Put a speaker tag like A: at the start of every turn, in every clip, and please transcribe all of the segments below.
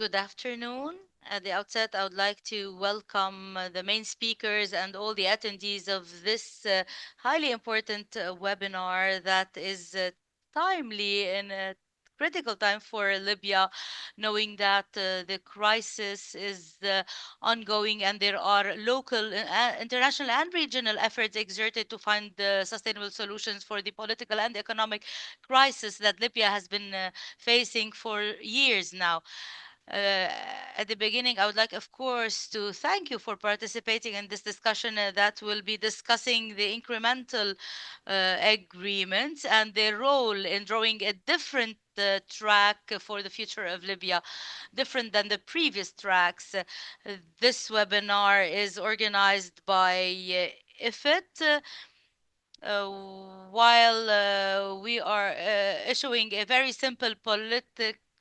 A: Good afternoon. At the outset, I would like to welcome the main speakers and all the attendees of this highly important webinar that is timely in a critical time for Libya, knowing that the crisis is ongoing and there are local, international, and regional efforts exerted to find sustainable solutions for the political and economic crisis that Libya has been facing for years now. Uh, at the beginning, I would like, of course, to thank you for participating in this discussion that will be discussing the incremental agreements and their role in drawing a different track for the future of Libya, different than the previous tracks. This webinar is organized by IFIT. While we are issuing a very simple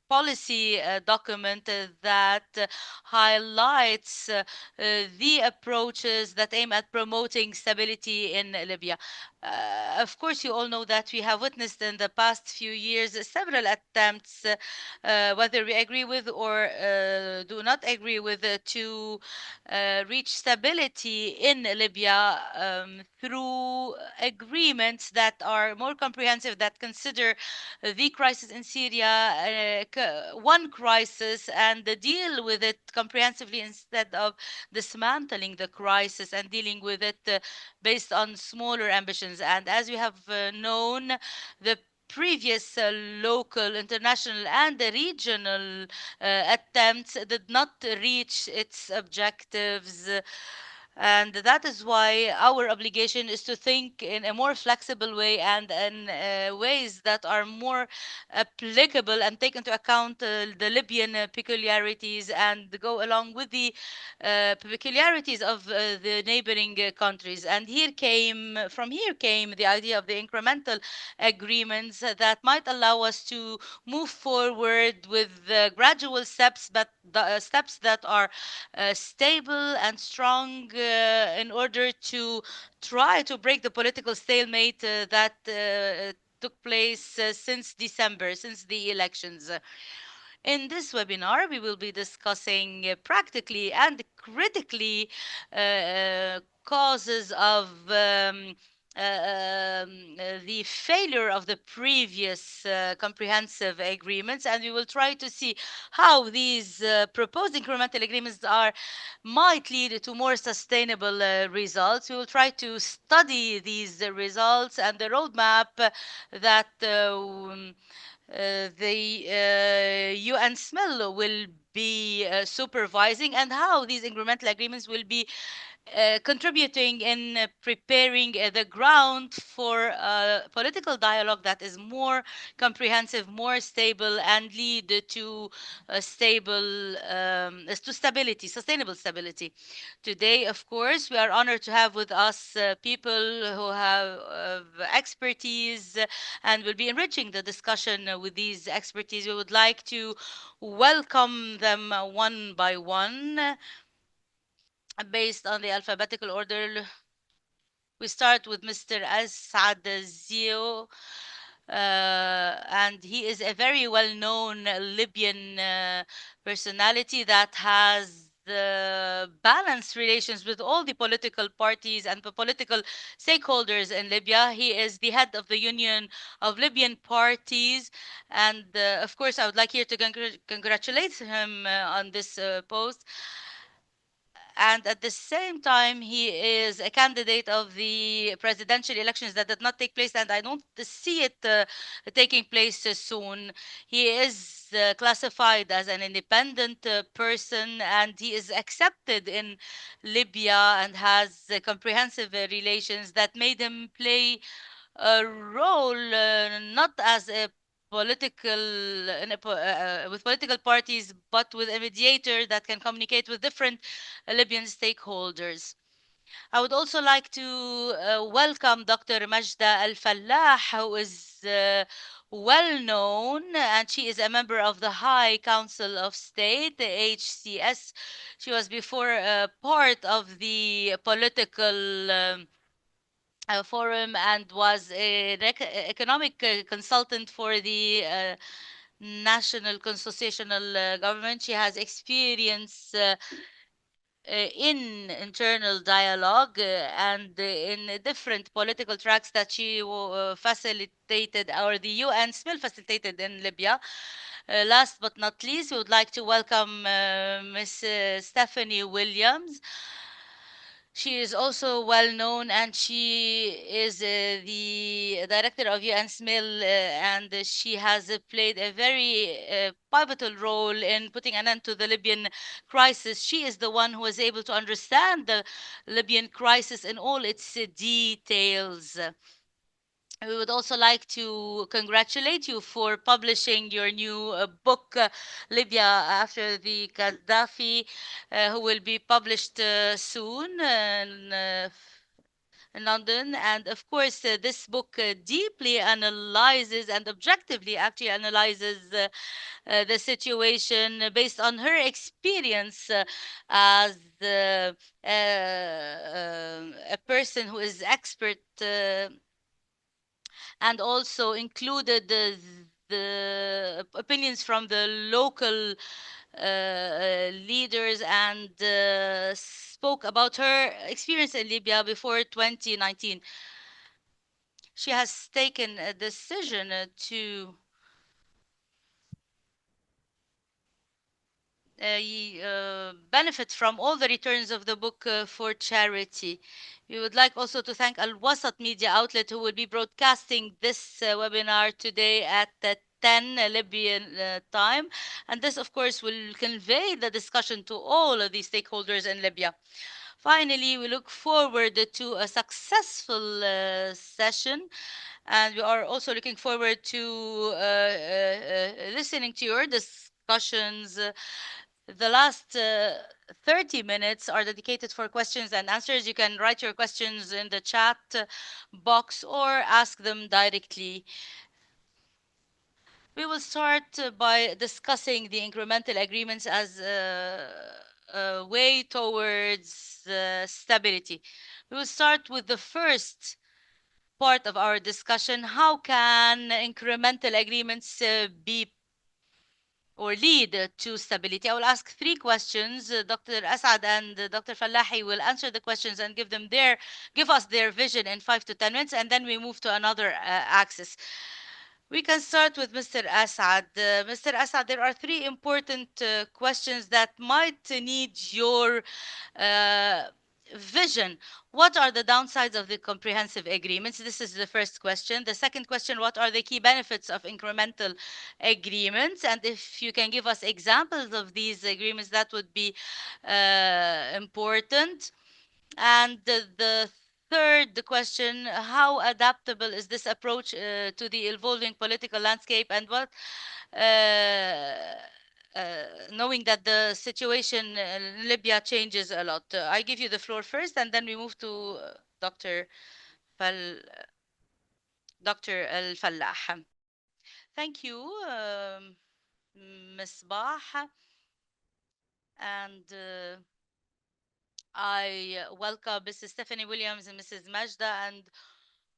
A: policy document that highlights the approaches that aim at promoting stability in Libya. Of course, you all know that we have witnessed in the past few years several attempts, whether we agree with or do not agree with, to reach stability in Libya through agreements that are more comprehensive, that consider the crisis in Syria one crisis and deal with it comprehensively instead of dismantling the crisis and dealing with it based on smaller ambitions. And as we have known, the previous local, international, and regional attempts did not reach its objectives. And that is why our obligation is to think in a more flexible way and in ways that are more applicable and take into account the Libyan peculiarities and go along with the peculiarities of the neighboring countries. And from here came the idea of the incremental agreements that might allow us to move forward with gradual steps, but the steps that are stable and strong in order to try to break the political stalemate that took place since December, since the elections. In this webinar, we will be discussing practically and critically causes of the failure of the previous comprehensive agreements, and we will try to see how these proposed incremental agreements might lead to more sustainable results. We will try to study these results and the roadmap that the UNSMIL will be supervising, and how these incremental agreements will be contributing in preparing the ground for political dialogue that is more comprehensive, more stable, and lead to stability, sustainable stability. Today, of course, we are honored to have with us people who have expertise and will be enriching the discussion with these expertise. We would like to welcome them one by one based on the alphabetical order. We start with Mr. Asad Zio, and he is a very well-known Libyan personality that has balanced relations with all the political parties and the political stakeholders in Libya. He is the head of the Union of Libyan Parties, and of course, I would like here to congratulate him on this post. And at the same time, he is a candidate of the presidential elections that did not take place, and I don't see it taking place soon. He is classified as an independent person, and he is accepted in Libya and has comprehensive relations that made him play a role not as a with political parties, but with a mediator that can communicate with different Libyan stakeholders. I would also like to welcome Dr. Majda Al Fallah, who is well known, and she is a member of the High Council of State, the HCS. She was before part of the political forum and was an economic consultant for the national constitutional government. She has experience in internal dialogue and in different political tracks that she facilitated, or the UNSMIL facilitated in Libya. Last but not least, we would like to welcome Ms. Stephanie Williams. She is also well known, and she is the director of UNSMIL, and she has played a very pivotal role in putting an end to the Libyan crisis. She is the one who was able to understand the Libyan crisis in all its details. We would also like to congratulate you for publishing your new book, Libya After the Gaddafi, who will be published soon in London. And of course, this book deeply analyzes and objectively actually analyzes the situation based on her experience as a person who is expert and also included the opinions from the local leaders, and spoke about her experience in Libya before 2019. She has taken a decision to benefit from all the returns of the book for charity. We would like also to thank Al Wasat Media Outlet, who will be broadcasting this webinar today at 10 Libyan time. And this, of course, will convey the discussion to all of the stakeholders in Libya. Finally, we look forward to a successful session, and we are also looking forward to listening to your discussions. The last 30 minutes are dedicated for questions and answers. You can write your questions in the chat box or ask them directly. We will start by discussing the incremental agreements as a way towards stability. We will start with the first part of our discussion. How can incremental agreements be or lead to stability? I will ask three questions. Dr. Asad and Dr. Fallahi will answer the questions and give us their vision in 5 to 10 minutes, and then we move to another axis. We can start with Mr. Asad. Mr. Asad, there are three important questions that might need your uh, vision. What are the downsides of the comprehensive agreements? This is the first question. The second question, what are the key benefits of incremental agreements? And if you can give us examples of these agreements, that would be important. And the third question, how adaptable is this approach to the evolving political landscape, and what knowing that the situation in Libya changes a lot. I give you the floor first, and then we move to Dr. Fal Dr. Al Fallah. Thank you, Misbah, and I welcome Mrs. Stephanie Williams and Mrs. Majda and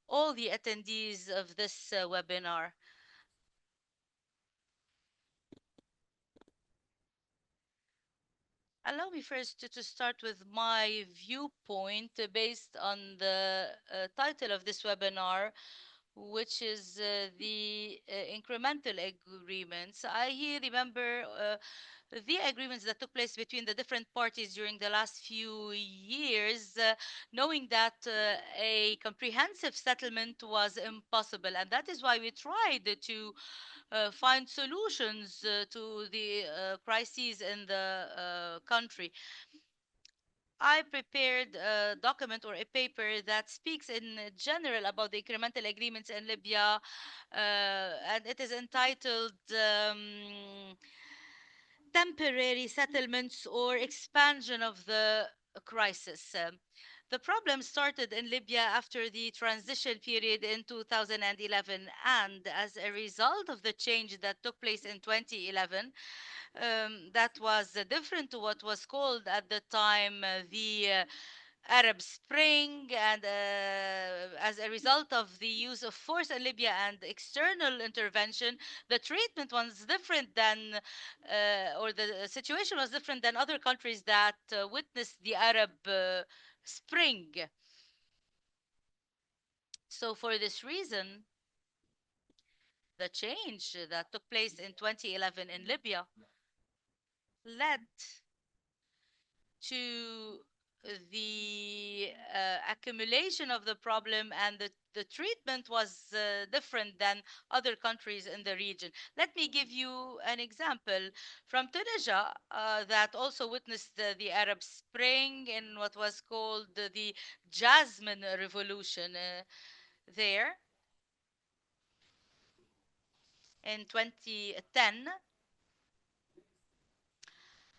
A: all the attendees of this webinar. Allow me first to start with my viewpoint based on the title of this webinar, which is the incremental agreements. I here remember the agreements that took place between the different parties during the last few years, knowing that a comprehensive settlement was impossible. And that is why we tried to find solutions to the crises in the country. I prepared a document or a paper that speaks in general about the incremental agreements in Libya, and it is entitled Temporary Settlements or Expansion of the Crisis. The problem started in Libya after the transition period in 2011, and as a result of the change that took place in 2011, that was different to what was called at the time the Arab Spring, and as a result of the use of force in Libya and external intervention, the treatment was different than, or the situation was different than other countries that witnessed the Arab Spring. So, for this reason, the change that took place in 2011 in Libya led to the accumulation of the problem, and the treatment was different than other countries in the region. Let me give you an example from Tunisia that also witnessed the Arab Spring in what was called the Jasmine Revolution there in 2010.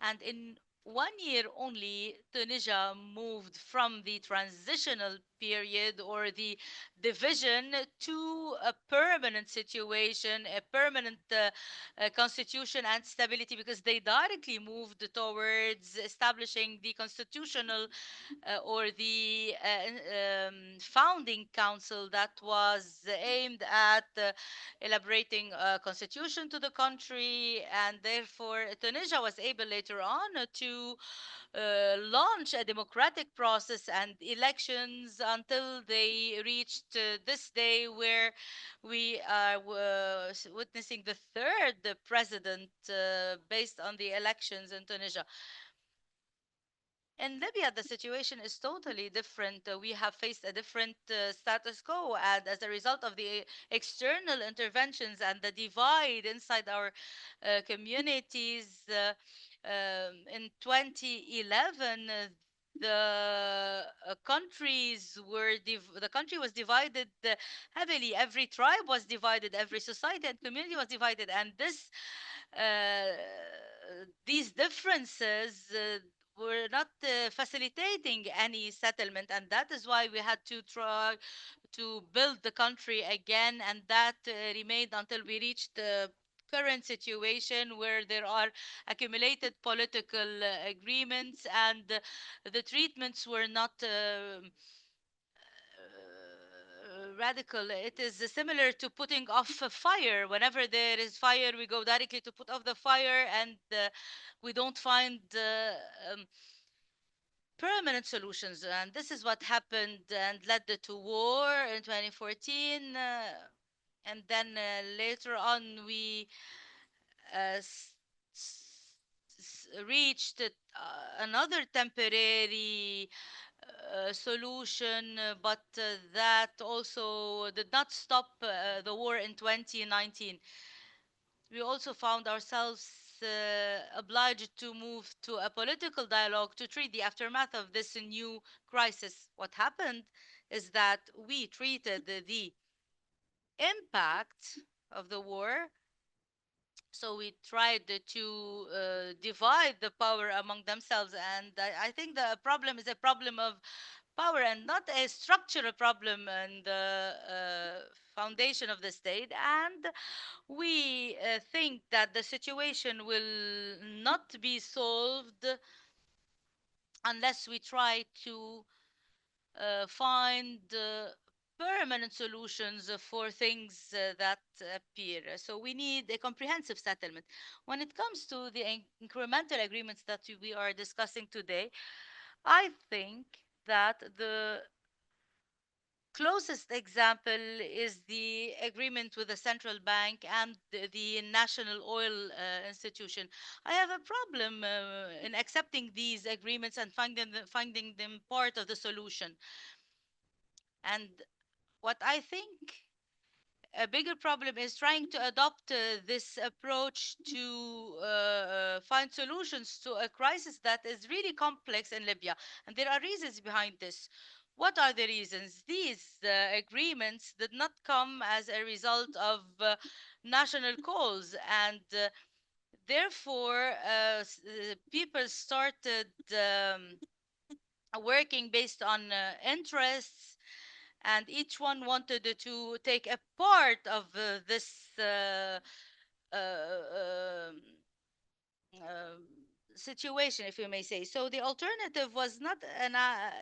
A: And in 1 year only, Tunisia moved from the transitional period or the division to a permanent situation, a permanent constitution and stability, because they directly moved towards establishing the constitutional or the founding council that was aimed at elaborating a constitution to the country, and therefore Tunisia was able later on to launch a democratic process and elections until they reached this day where we are witnessing the third president based on the elections in Tunisia. In Libya, the situation is totally different. We have faced a different status quo, and as a result of the external interventions and the divide inside our communities, in 2011, the the country was divided heavily. Every tribe was divided, every society and community was divided, and uh, these differences were not facilitating any settlement, and that is why we had to try to build the country again, and that remained until we reached the current situation where there are accumulated political agreements, and the treatments were not radical. It is similar to putting off a fire. Whenever there is fire, we go directly to put off the fire, and we don't find permanent solutions. And this is what happened and led to war in 2014. And then later on, we reached another temporary solution, but that also did not stop the war in 2019. We also found ourselves obliged to move to a political dialogue to treat the aftermath of this new crisis. What happened is that we treated the impact of the war. So we tried to divide the power among themselves, and I think the problem is a problem of power and not a structural problem in the foundation of the state. And we think that the situation will not be solved unless we try to find permanent solutions for things that appear. So we need a comprehensive settlement. When it comes to the incremental agreements that we are discussing today, I think that the closest example is the agreement with the central bank and the National Oil Institution. I have a problem in accepting these agreements and finding them part of the solution. And what I think a bigger problem is trying to adopt this approach to find solutions to a crisis that is really complex in Libya. And there are reasons behind this. What are the reasons? These agreements did not come as a result of national calls, and therefore, people started working based on interests, and each one wanted to take a part of this um, uh, situation, if you may say. So the alternative was not a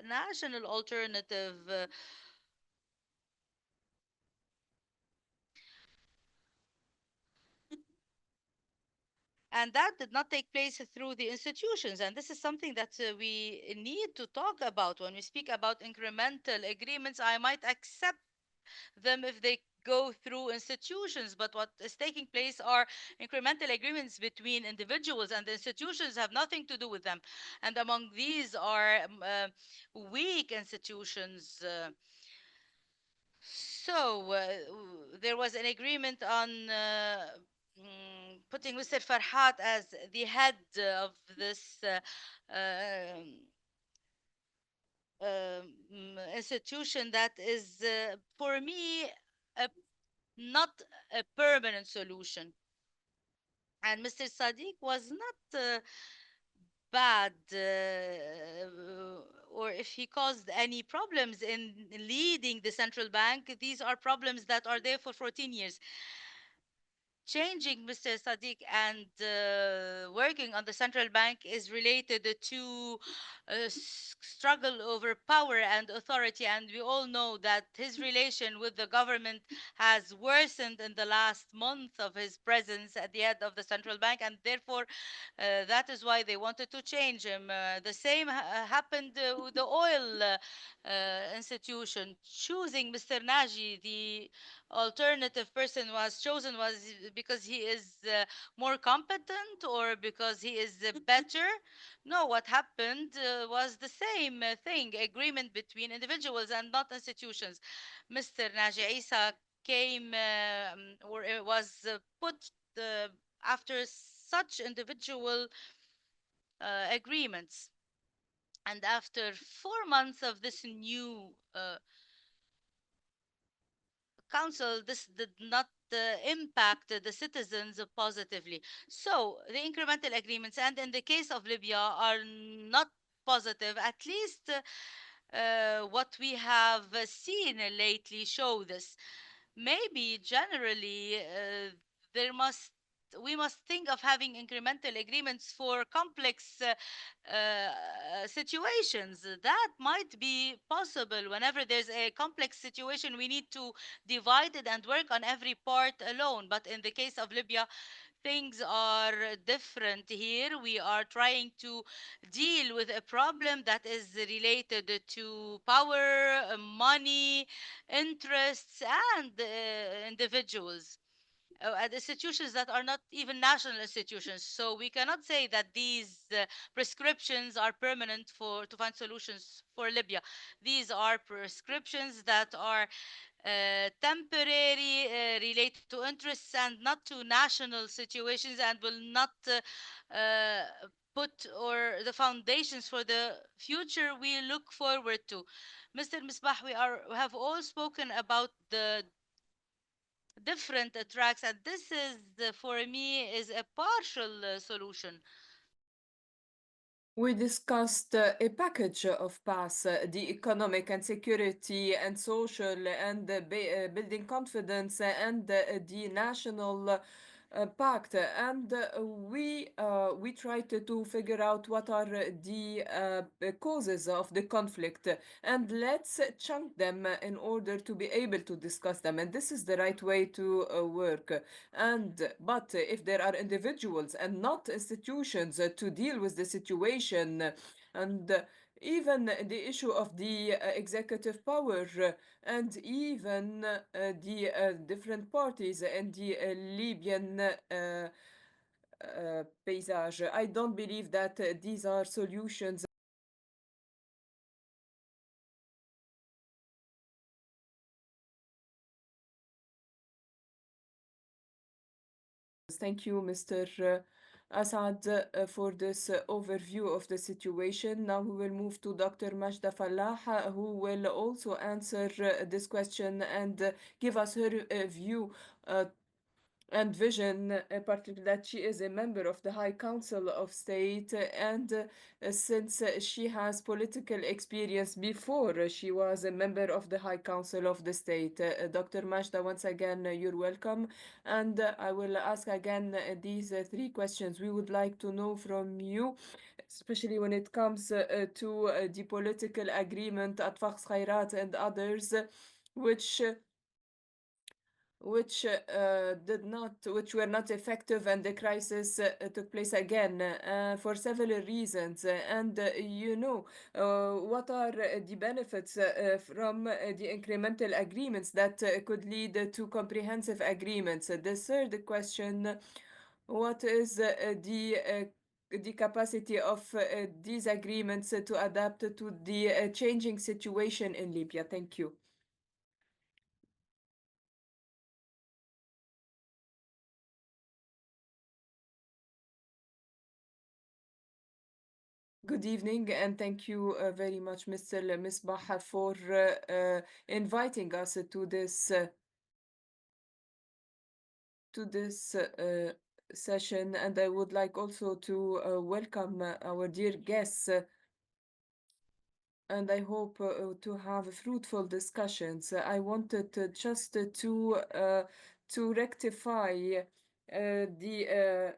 A: national alternative. And that did not take place through the institutions. And this is something that we need to talk about. When we speak about incremental agreements, I might accept them if they go through institutions. But what is taking place are incremental agreements between individuals, and the institutions have nothing to do with them. And among these are weak institutions. There was an agreement on putting Mr. Farhat as the head of this institution that is, for me, a, not a permanent solution. And Mr. Sadiq was not bad, or if he caused any problems in leading the central bank. These are problems that are there for 14 years. Changing Mr. Sadiq and working on the central bank is related to struggle over power and authority. And we all know that his relation with the government has worsened in the last month of his presence at the head of the central bank. And therefore, that is why they wanted to change him. The same happened with the oil institution. Choosing Mr. Naji, the alternative person was chosen, was because he is more competent or because he is better. No, what happened was the same thing, agreement between individuals and not institutions. Mr. Naji Isa came or it was put after such individual agreements. And after 4 months of this new council, this did not impact the citizens positively. So the incremental agreements, and in the case of Libya, are not positive. At least what we have seen lately show this. Maybe generally there must we must think of having incremental agreements for complex situations. That might be possible. Whenever there's a complex situation, we need to divide it and work on every part alone. But in the case of Libya, things are different here. We are trying to deal with a problem that is related to power, money, interests, and individuals. At institutions that are not even national institutions. So we cannot say that these prescriptions are permanent for to find solutions for Libya. These are prescriptions that are temporary, related to interests and not to national situations, and will not put or the foundations for the future we look forward to. Mr. Misbah, we have all spoken about the different tracks, and this is for me is a partial solution.
B: We discussed a package of paths, the economic and security and social and building confidence and the national pact. And we tried to figure out what are the causes of the conflict, and let's chunk them in order to be able to discuss them. And this is the right way to work. And but if there are individuals and not institutions to deal with the situation, and even the issue of the executive power, and even the different parties in the Libyan paysage, I don't believe that these are solutions. Thank you, Mr. Assad, for this overview of the situation. Now we will move to Dr. Majda Falah, who will also answer this question and give us her view uh, and vision, particularly that she is a member of the High Council of State, and since she has political experience before she was a member of the High Council of the State. Dr. Majda, once again, you're welcome. And I will ask again these three questions we would like to know from you, especially when it comes to the political agreement at Fakhs Khairat and others, which which were not effective, and the crisis took place again for several reasons. And what are the benefits from the incremental agreements that could lead to comprehensive agreements? The third question: what is the capacity of these agreements to adapt to the changing situation in Libya? Thank you. Good evening, and thank you very much, Mr. Misbah, for inviting us to this session. And I would like also to welcome our dear guests, and I hope to have fruitful discussions. I wanted just to rectify the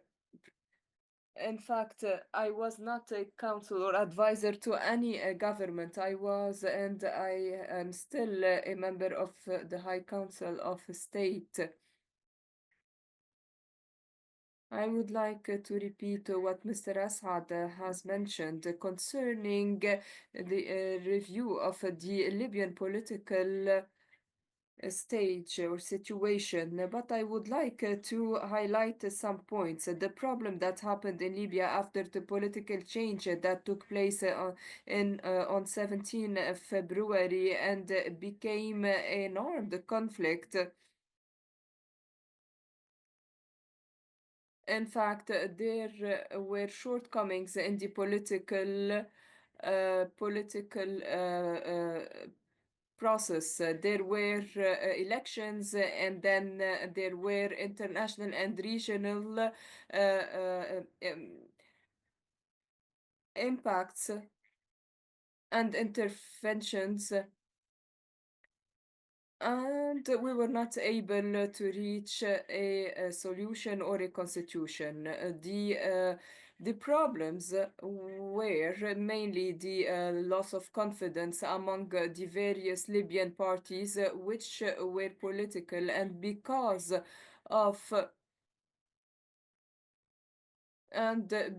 B: in fact, I was not a counsel or advisor to any government. I was, and I am still a member of the High Council of State. I would like to repeat what Mr. Asad has mentioned concerning the review of the Libyan political stage or situation, but I would like to highlight some points. The problem that happened in Libya after the political change that took place on 17 February and became an armed conflict. In fact, there were shortcomings in the political process. There were elections, and then there were international and regional impacts and interventions, and we were not able to reach a solution or a constitution. The problems were mainly the loss of confidence among the various Libyan parties, which were political, and of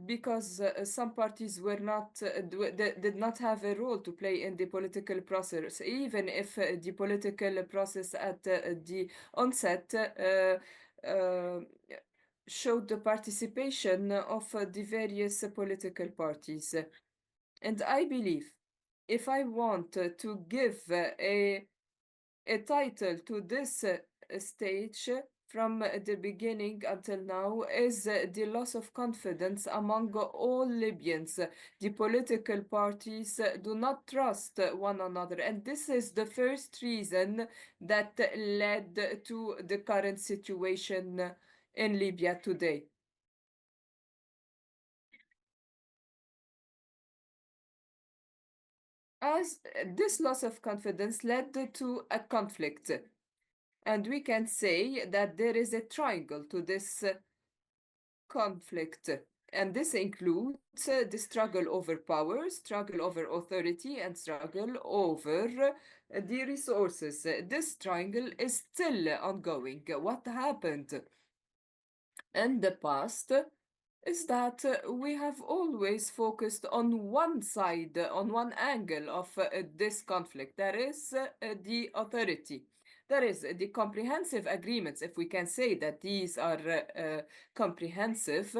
B: because some parties were not did not have a role to play in the political process, even if the political process at the onset uh, showed the participation of the various political parties. And I believe if I want to give a title to this stage from the beginning until now is the loss of confidence among all Libyans. The political parties do not trust one another, and this is the first reason that led to the current situation in Libya today. As this loss of confidence led to a conflict, and we can say that there is a triangle to this conflict. And this includes the struggle over power, struggle over authority, and struggle over the resources. This triangle is still ongoing. What happened in the past is that we have always focused on one side, on one angle of this conflict. There is the authority. There is the comprehensive agreements, if we can say that these are comprehensive.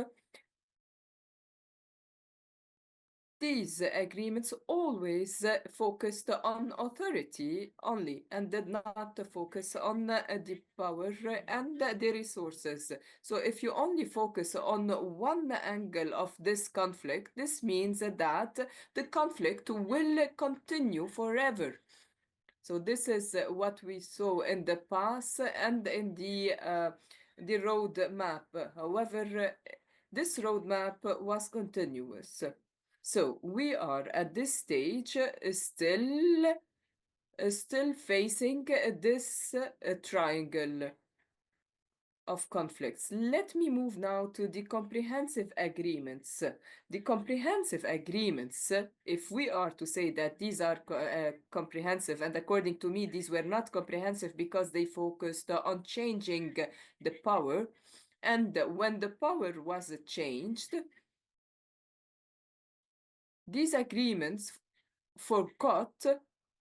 B: These agreements always focused on authority only and did not focus on the power and the resources. So, if you only focus on one angle of this conflict, this means that the conflict will continue forever. So this is what we saw in the past and in the the roadmap. However, this roadmap was continuous. So we are at this stage still facing this triangle of conflicts. Let me move now to the comprehensive agreements. The comprehensive agreements, if we are to say that these are comprehensive, and according to me, these were not comprehensive because they focused on changing the power. And when the power was changed, these agreements forgot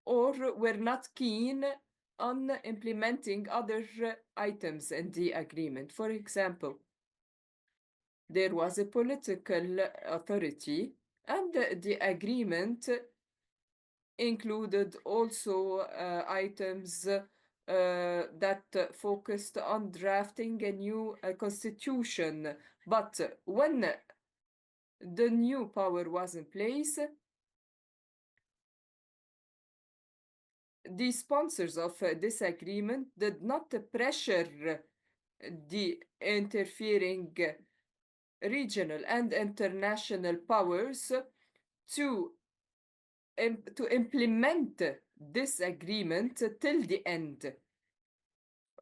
B: or were not keen on implementing other items in the agreement. For example, there was a political authority, and the agreement included also items that focused on drafting a new constitution. But when the new power was in place, the sponsors of this agreement did not pressure the interfering regional and international powers to to implement this agreement till the end,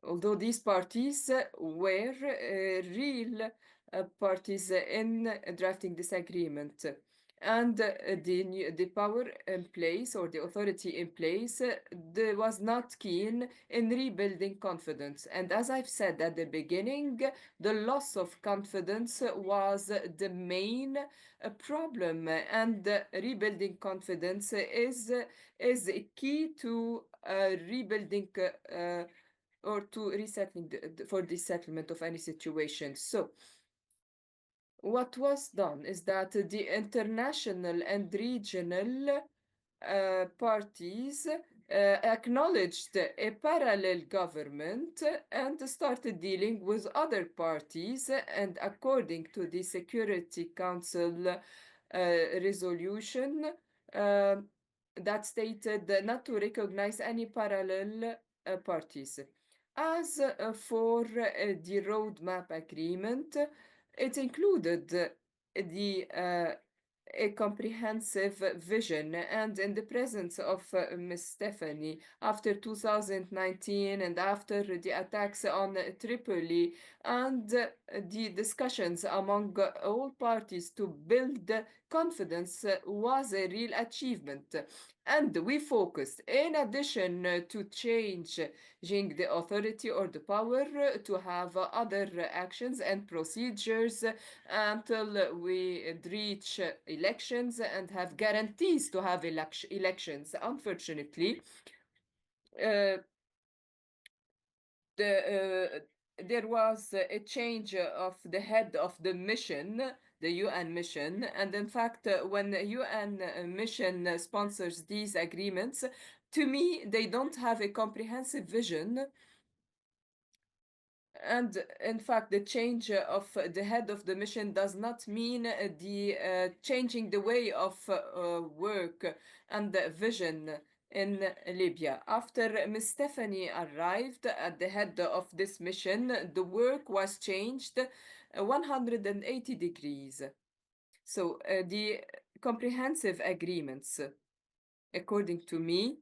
B: although these parties were real parties in drafting this agreement. And the power in place, or the authority in place, was not keen in rebuilding confidence. And as I've said at the beginning, the loss of confidence was the main problem. And rebuilding confidence is key to rebuilding or to resettling for the settlement of any situation. So what was done is that the international and regional parties acknowledged a parallel government and started dealing with other parties. And according to the Security Council resolution, uh, that stated not to recognize any parallel parties. As for the roadmap agreement, it included a comprehensive vision. And in the presence of Ms. Stephanie, after 2019 and after the attacks on Tripoli, and the discussions among all parties to build confidence was a real achievement. And we focused, in addition to changing the authority or the power, to have other actions and procedures until we reach elections and have guarantees to have elections. Unfortunately, uh, there was a change of the head of the mission, the UN mission. And in fact, when the UN mission sponsors these agreements, to me, they don't have a comprehensive vision. And in fact, the change of the head of the mission does not mean the changing the way of work and the vision in Libya. After Ms. Stephanie arrived at the head of this mission, the work was changed 180 degrees. So the comprehensive agreements, according to me,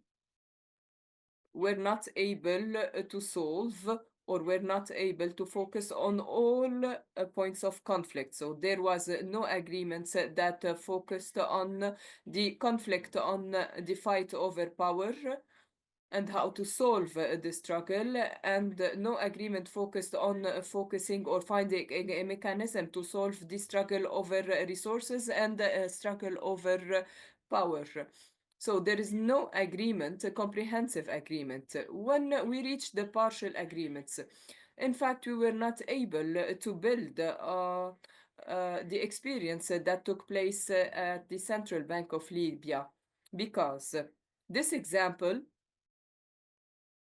B: were not able to solve, or were not able to focus on all points of conflict. So there was no agreements that focused on the conflict, on the fight over power and how to solve the struggle, and no agreement focused on focusing or finding a mechanism to solve the struggle over resources and struggle over power. So there is no agreement, a comprehensive agreement. When we reach the partial agreements, in fact, we were not able to build the experience that took place at the Central Bank of Libya, because this example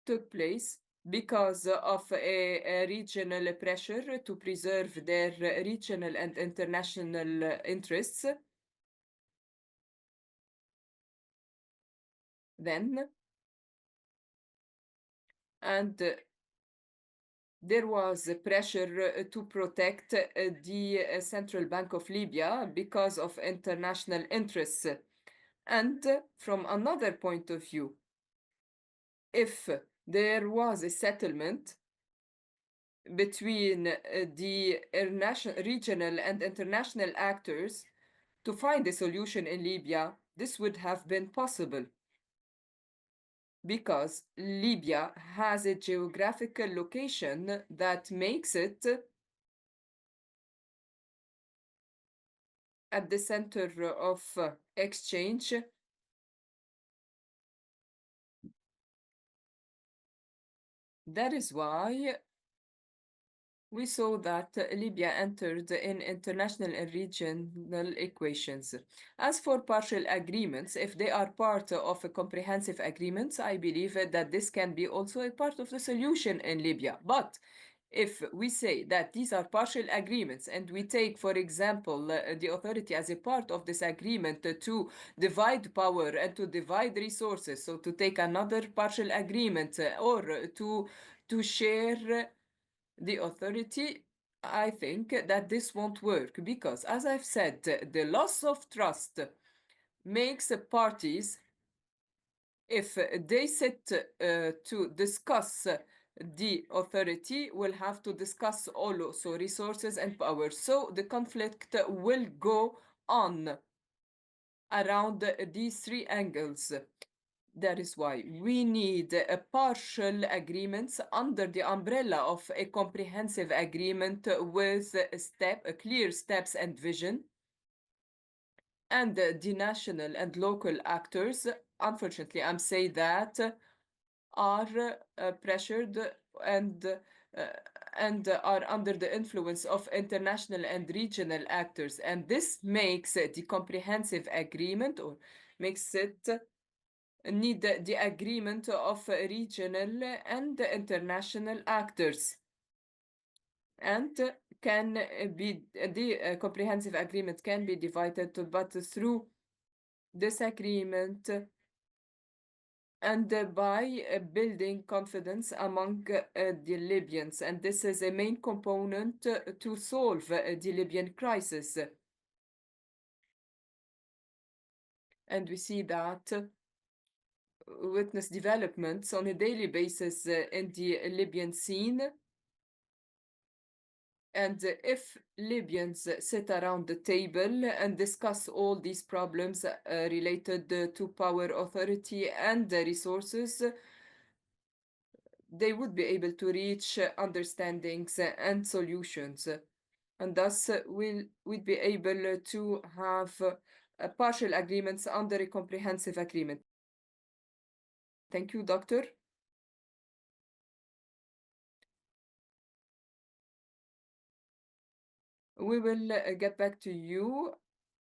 B: took place because of a regional pressure to preserve their regional and international interests. Then, and there was pressure to protect the Central Bank of Libya because of international interests. And from another point of view, if there was a settlement between the regional and international actors to find a solution in Libya, this would have been possible because Libya has a geographical location that makes it at the center of exchange. That is why we saw that Libya entered in international and regional equations. As for partial agreements, if they are part of a comprehensive agreement, I believe that this can be also a part of the solution in Libya. But if we say that these are partial agreements and we take, for example, the authority as a part of this agreement to divide power and to divide resources, so to take another partial agreement or to share the authority, I think that this won't work because, as I've said, the loss of trust makes parties, if they sit to discuss the authority, will have to discuss also resources and power. So the conflict will go on around these three angles. That is why we need a partial agreements under the umbrella of a comprehensive agreement with clear steps and vision. And the national and local actors, unfortunately, I'm saying that, are pressured and uh, and are under the influence of international and regional actors, and this makes the comprehensive agreement or makes it need the agreement of regional and international actors and can be the comprehensive agreement can be divided but through this agreement and by building confidence among the Libyans, and this is a main component to solve the Libyan crisis. And we see that witness developments on a daily basis in the Libyan scene. And if Libyans sit around the table and discuss all these problems related to power, authority, and resources, they would be able to reach understandings and solutions. And thus, we'd be able to have partial agreements under a comprehensive agreement. Thank you, Doctor. We will get back to you.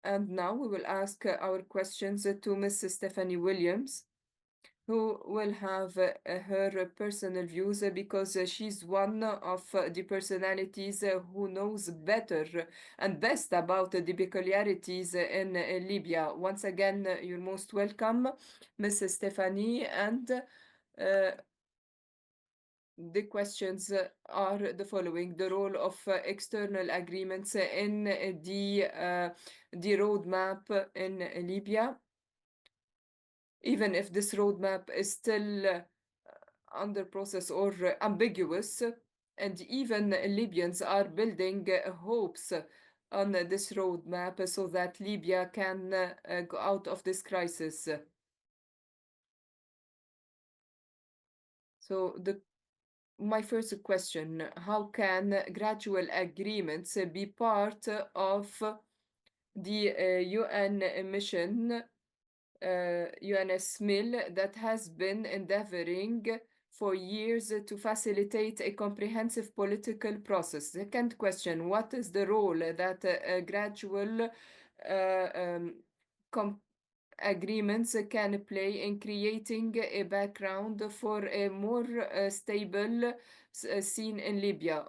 B: And now we will ask our questions to Ms. Stephanie Williams, who will have her personal views because she's one of the personalities who knows better and best about the peculiarities in Libya. Once again, you're most welcome, Ms. Stephanie, and the questions are the following: the role of external agreements in the roadmap in Libya, even if this roadmap is still under process or ambiguous, and even Libyans are building hopes on this roadmap so that Libya can go out of this crisis. So my first question: how can gradual agreements be part of the UN mission, UNSMIL, that has been endeavoring for years to facilitate a comprehensive political process? Second question: what is the role that a gradual uh, um, agreements can play in creating a background for a more stable scene in Libya.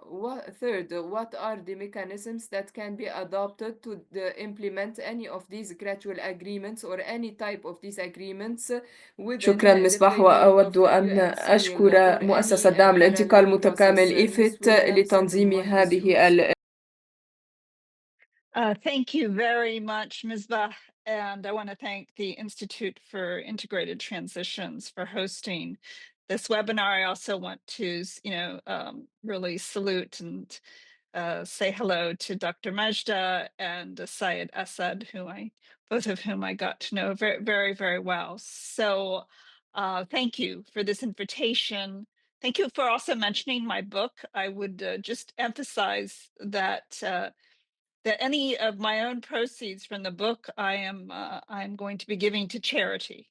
B: Third, what are the mechanisms that can be adopted to implement any of these gradual agreements or any type of these agreements within
C: شكرا
B: the
C: مصباح،
B: framework
C: وأود
B: of
C: أن
B: UNSMIL
C: أشكر
B: or
C: مؤسسة
B: any
C: دعم الانتقال
B: parallel
C: المتكامل
B: process? Miss
C: إيفيت
B: Williams, the
C: لتنظيم
B: mic is
C: هذه
B: yours.
D: Thank you very much, Ms. Bah, and I want to thank the Institute for Integrated Transitions for hosting this webinar. I also want to, really salute and say hello to Dr. Majda and Syed Assad, both of whom I got to know very, very, very well. So thank you for this invitation. Thank you for also mentioning my book. I would just emphasize that any of my own proceeds from the book I'm going to be giving to charity.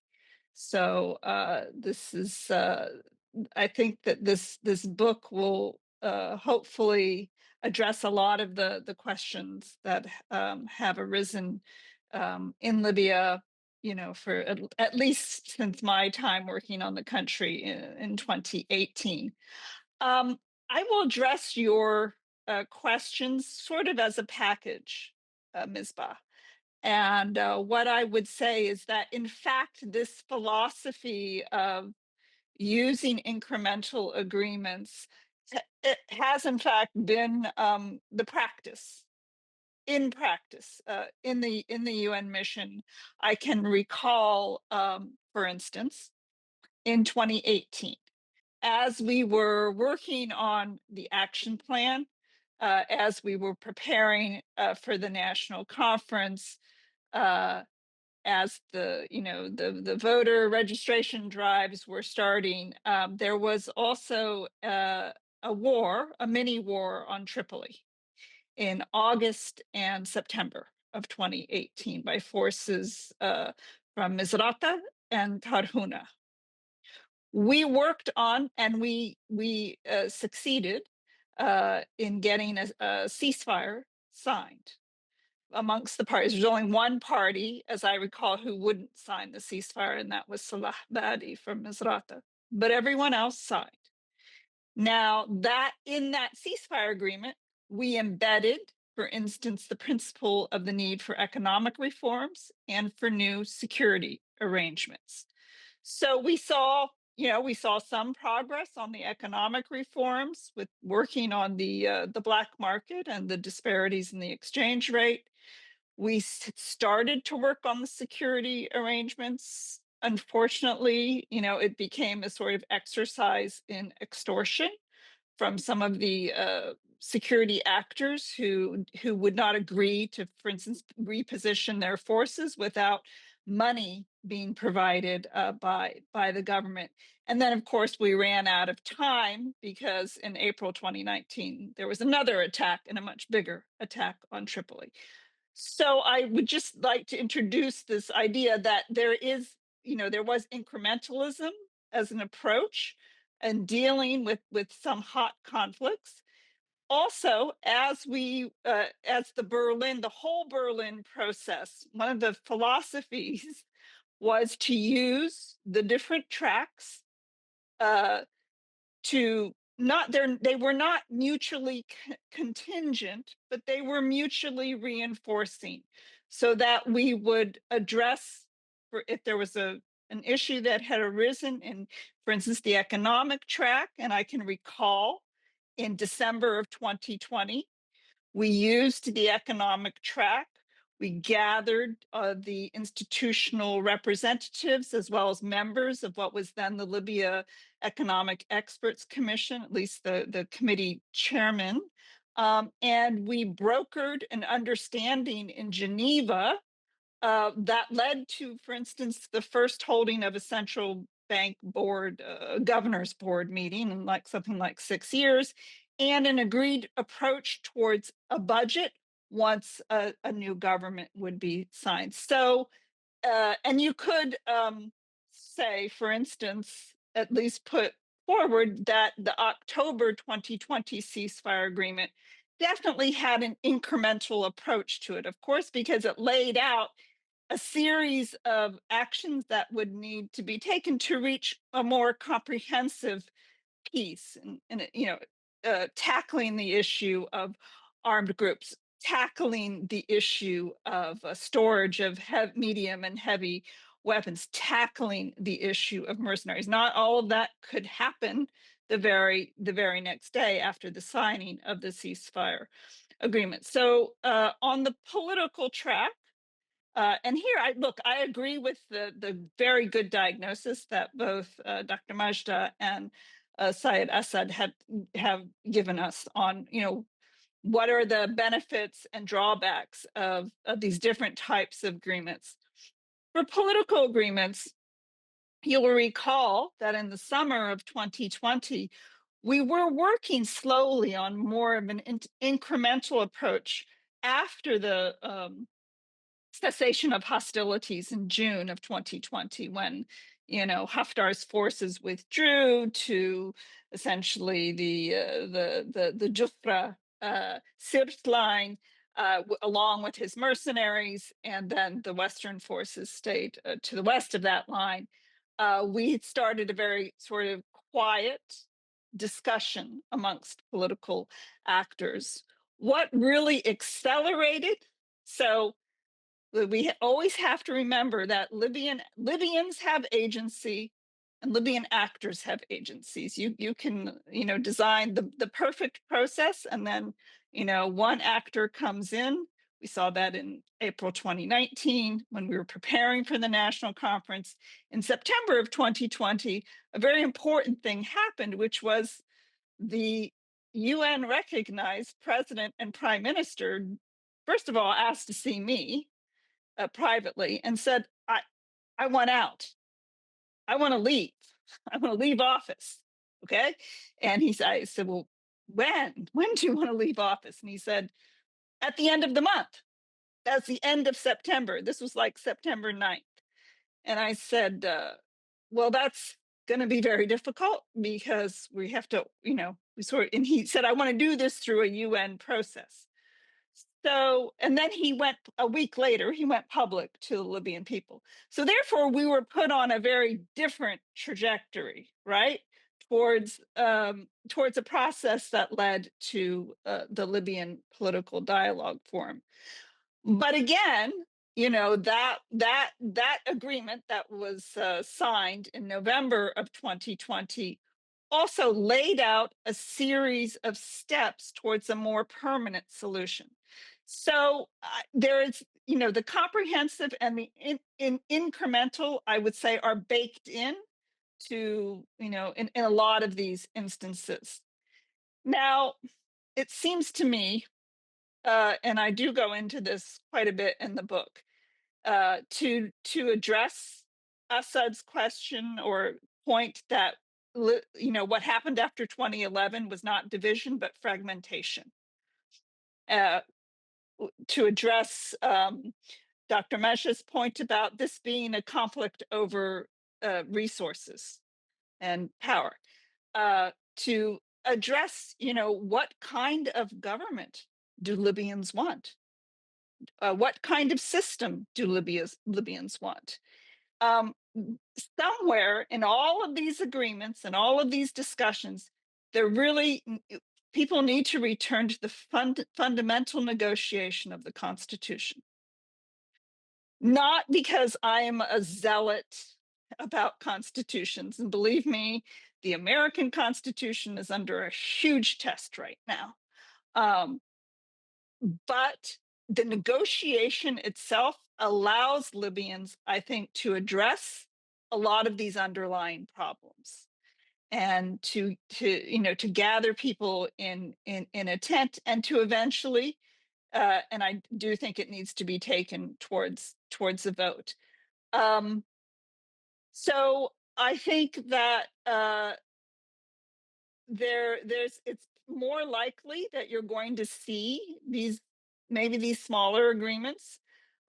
D: So this is I think that this book will hopefully address a lot of the questions that have arisen in Libya, for at least since my time working on the country in 2018. I will address your questions sort of as a package, Ms. Ba. And what I would say is that, in fact, this philosophy of using incremental agreements, it has, in fact, been the practice. In practice, in the UN mission, I can recall, for instance, in 2018 as we were working on the action plan, as we were preparing for the national conference, as the voter registration drives were starting, there was also a mini war on Tripoli in August and September of 2018 by forces from Misrata and Tarhuna. We worked on and we succeeded in getting a ceasefire signed amongst the parties. There's only one party, as I recall, who wouldn't sign the ceasefire, and that was Salah Badi from Misrata. But everyone else signed. Now, that in that ceasefire agreement, we embedded, for instance, the principle of the need for economic reforms and for new security arrangements. So we saw some progress on the economic reforms with working on the black market and the disparities in the exchange rate. We started to work on the security arrangements. Unfortunately, it became a sort of exercise in extortion from some of the security actors who would not agree to, for instance, reposition their forces without money being provided by the government. And then, of course, we ran out of time because in April 2019 there was another attack, and a much bigger attack on Tripoli. So I would just like to introduce this idea that there was incrementalism as an approach and dealing with some hot conflicts. Also, as the whole Berlin process, one of the philosophies was to use the different tracks to not they were not mutually contingent, but they were mutually reinforcing, so that we would address if there was an issue that had arisen in, for instance, the economic track. And I can recall in December of 2020, we used the economic track. We gathered the institutional representatives as well as members of what was then the Libya Economic Experts Commission, at least the committee chairman. And we brokered an understanding in Geneva that led to, for instance, the first holding of a central bank board, governor's board meeting in something like 6 years, and an agreed approach towards a budget once a new government would be signed. So, and you could say, for instance, at least put forward that the October 2020 ceasefire agreement definitely had an incremental approach to it, of course, because it laid out a series of actions that would need to be taken to reach a more comprehensive peace, and tackling the issue of armed groups, tackling the issue of storage of medium and heavy weapons, tackling the issue of mercenaries. Not all of that could happen the very next day after the signing of the ceasefire agreement. So on the political track, and here I agree with the very good diagnosis that both Dr. Majda and Syed Assad have given us on, what are the benefits and drawbacks of these different types of agreements. For political agreements, you will recall that in the summer of 2020, we were working slowly on more of an incremental approach after the cessation of hostilities in June of 2020, when Haftar's forces withdrew to essentially the Jufra Sirt line, along with his mercenaries, and then the Western forces stayed to the west of that line. We started a very sort of quiet discussion amongst political actors. What really accelerated? So we always have to remember that Libyans have agency and Libyan actors have agencies. You can design the perfect process, and then one actor comes in. We saw that in April 2019 when we were preparing for the national conference. In September of 2020, a very important thing happened, which was the UN recognized president and prime minister, first of all, asked to see me privately and said, I want out. I want to leave. I want to leave office. Okay. And I said, well, when do you want to leave office? And he said, at the end of the month. That's the end of September. This was like September 9th. And I said, well, that's going to be very difficult because we have to, and he said, I want to do this through a UN process. So, and then a week later, he went public to the Libyan people. So therefore, we were put on a very different trajectory, right? Towards a process that led to the Libyan Political Dialogue Forum. But again, that agreement that was signed in November of 2020 also laid out a series of steps towards a more permanent solution. So there is, the comprehensive and the incremental, I would say, are baked in to, in a lot of these instances. Now, it seems to me, and I do go into this quite a bit in the book, to address Assad's question or point that what happened after 2011 was not division but fragmentation. To address Dr. Mesh's point about this being a conflict over resources and power, to address, what kind of government do Libyans want? What kind of system do Libyans want? Somewhere in all of these agreements and all of these discussions, people need to return to the fundamental negotiation of the Constitution. Not because I am a zealot about constitutions, and believe me, the American Constitution is under a huge test right now. But the negotiation itself allows Libyans, I think, to address a lot of these underlying problems, and to gather people in a tent, and to eventually, and I do think it needs to be taken towards a vote. So I think that it's more likely that you're going to see these smaller agreements.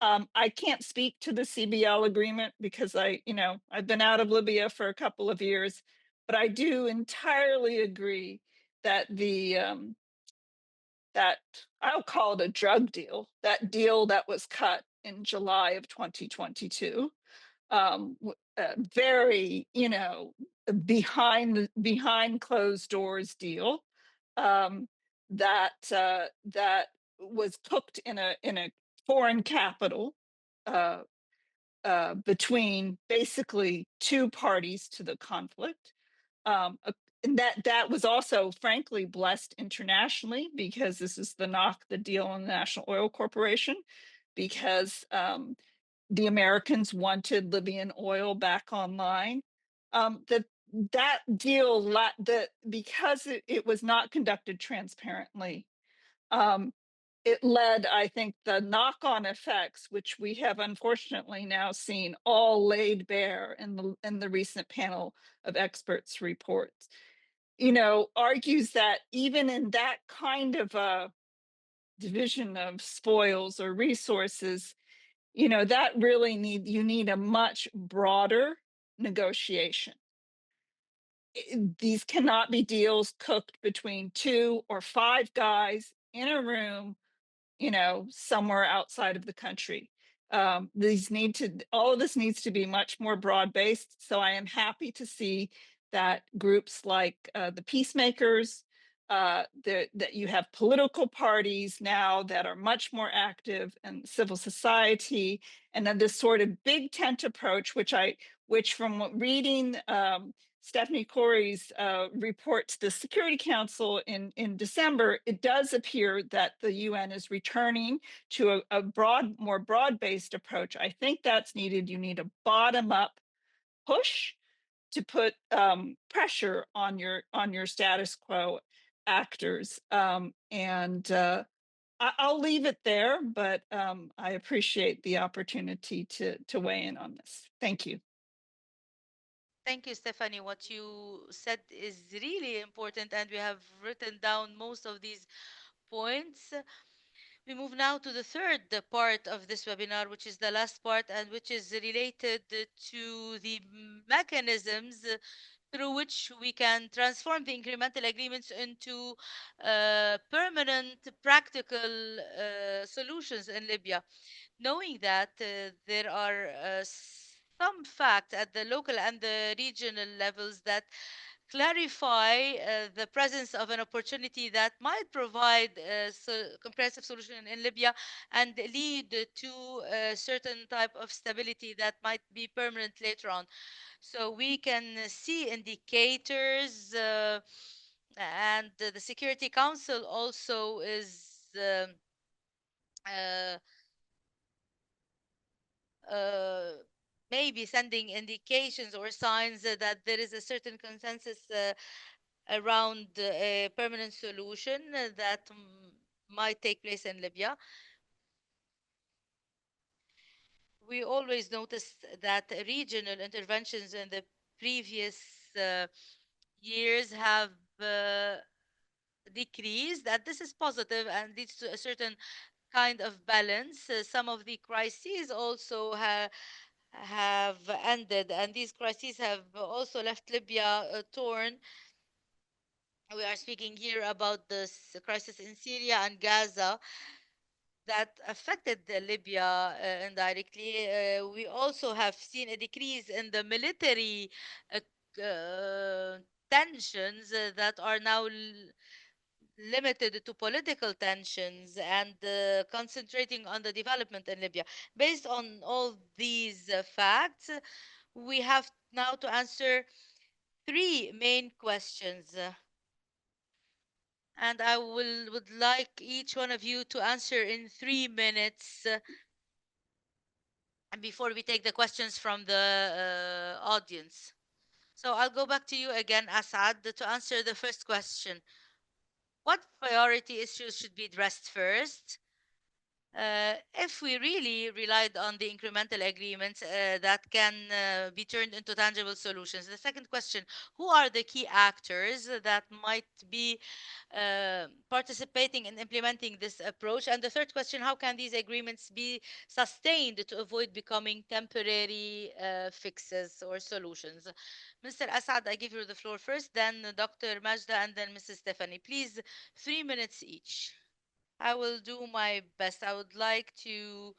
D: I can't speak to the CBL agreement because I've been out of Libya for a couple of years, but I do entirely agree that that I'll call it a drug deal, that deal that was cut in July of 2022. Very, behind closed doors deal, um, that was cooked in a foreign capital, uh, between basically two parties to the conflict. And that was also, frankly, blessed internationally, because this is the knock, the deal on the National Oil Corporation, because the Americans wanted Libyan oil back online. That deal, because it was not conducted transparently, um, it led, I think, the knock-on effects, which we have unfortunately now seen all laid bare in the recent panel of experts reports. Argues that even in that kind of a division of spoils or resources, that really you need a much broader negotiation. These cannot be deals cooked between 2 or 5 guys in a room, somewhere outside of the country. All of this needs to be much more broad based. So I am happy to see that groups like the Peacemakers, that you have political parties now that are much more active, and civil society, and then this sort of big tent approach, which from reading Stephanie Corey's report to the Security Council in December, it does appear that the UN is returning to a more broad-based approach. I think that's needed. You need a bottom-up push to put pressure on your status quo actors. I'll leave it there, but I appreciate the opportunity to weigh in on this. Thank you.
A: Thank you, Stephanie. What you said is really important, and we have written down most of these points. We move now to the third part of this webinar, which is the last part, and which is related to the mechanisms through which we can transform the incremental agreements into permanent, practical solutions in Libya, knowing that there are some facts at the local and the regional levels that clarify the presence of an opportunity that might provide a comprehensive solution in Libya and lead to a certain type of stability that might be permanent later on. So we can see indicators, and the Security Council also is uh, uh, maybe sending indications or signs that there is a certain consensus around a permanent solution that might take place in Libya. We always noticed that regional interventions in the previous uh, years have uh, decreased, and this is positive and leads to a certain kind of balance. Some of the crises also have ended, and these crises have also left Libya torn. We are speaking here about this crisis in Syria and Gaza that affected Libya indirectly. We also have seen a decrease in the military tensions that are now limited to political tensions and concentrating on the development in Libya. Based on all these facts, we have now to answer three main questions. And I would like each one of you to answer in 3 minutes, and before we take the questions from the audience. So I'll go back to you again, Asad, to answer the first question. What priority issues should be addressed first? If we really relied on the incremental agreements that can be turned into tangible solutions. The second question, who are the key actors that might be participating in implementing this approach? And the third question, how can these agreements be sustained to avoid becoming temporary fixes or solutions? Mr. Assad, I give you the floor first, then Dr. Majda, and then Mrs. Stephanie. Please, 3 minutes each. I will do my best. I would like to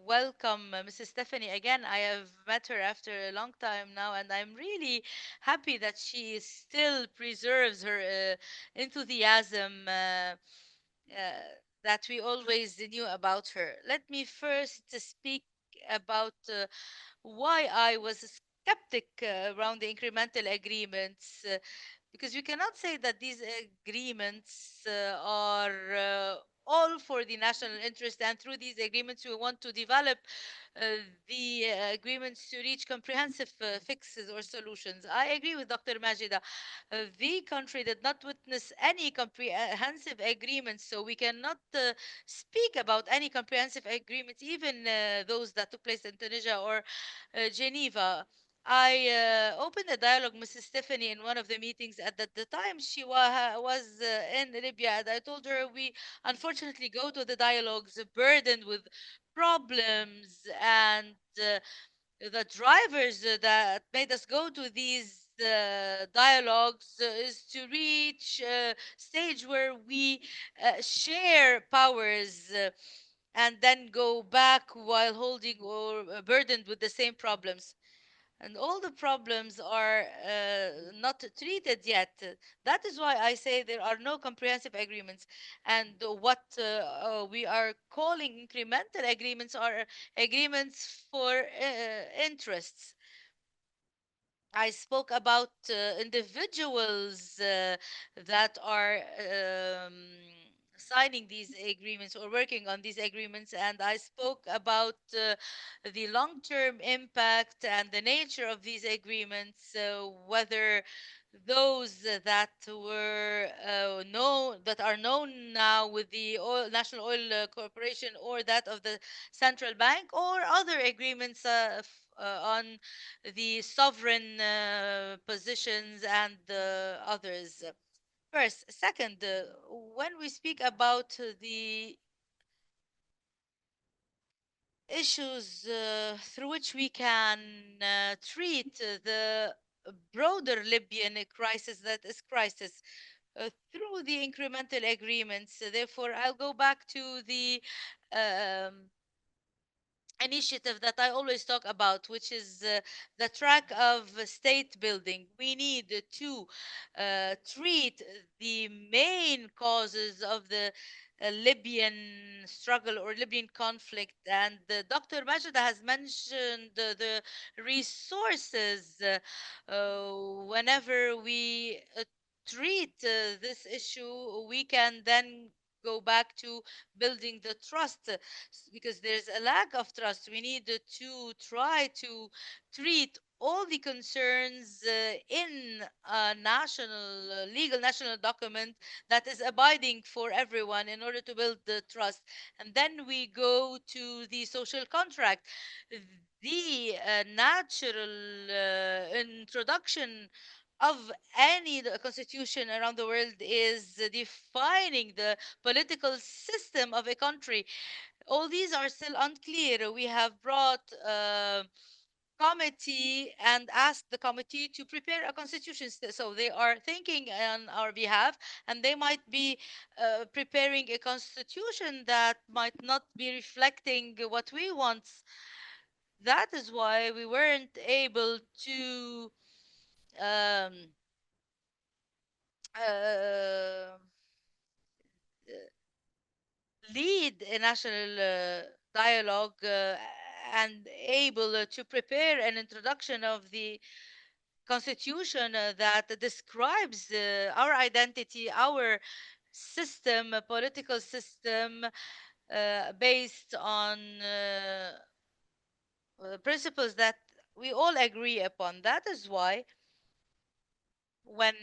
A: welcome Mrs. Stephanie again. I have met her after a long time now, and I'm really happy that she still preserves her enthusiasm that we always knew about her. Let me first speak about why I was a skeptic around the incremental agreements. Because we cannot say that these agreements are all for the national interest, and through these agreements we want to develop the agreements to reach comprehensive fixes or solutions. I agree with Dr. Majida. The country did not witness any comprehensive agreements, so we cannot speak about any comprehensive agreements, even those that took place in Tunisia or Geneva. I opened a dialogue, Mrs. Stephanie, in one of the meetings. At the time, she was in Libya, and I told her we unfortunately go to the dialogues burdened with problems, and the drivers that made us go to these dialogues is to reach a stage where we share powers. And then go back while holding or burdened with the same problems, and all the problems are not treated yet. That is why I say there are no comprehensive agreements. And what we are calling incremental agreements are agreements for interests. I spoke about individuals that are signing these agreements or working on these agreements, and I spoke about the long term impact and the nature of these agreements, whether those that were known that are known now with the National Oil Corporation, or that of the central bank, or other agreements on the sovereign positions and others. First, second, when we speak about the issues through which we can treat the broader Libyan crisis, that is crisis, through the incremental agreements. Therefore, I'll go back to the um, initiative that I always talk about, which is the track of state building. We need to treat the main causes of the Libyan struggle or Libyan conflict. And Dr. Majida has mentioned the resources. Whenever we treat this issue, we can then go back to building the trust, because there's a lack of trust. We need to try to treat all the concerns in a national, legal national document that is abiding for everyone in order to build the trust. And then we go to the social contract. The natural introduction of any constitution around the world is defining the political system of a country. All these are still unclear. We have brought a committee and asked the committee to prepare a constitution. So they are thinking on our behalf, and they might be preparing a constitution that might not be reflecting what we want. That is why we weren't able to um, uh, lead a national dialogue and able to prepare an introduction of the constitution that describes our identity, our system, political system, based on principles that we all agree upon. That is why when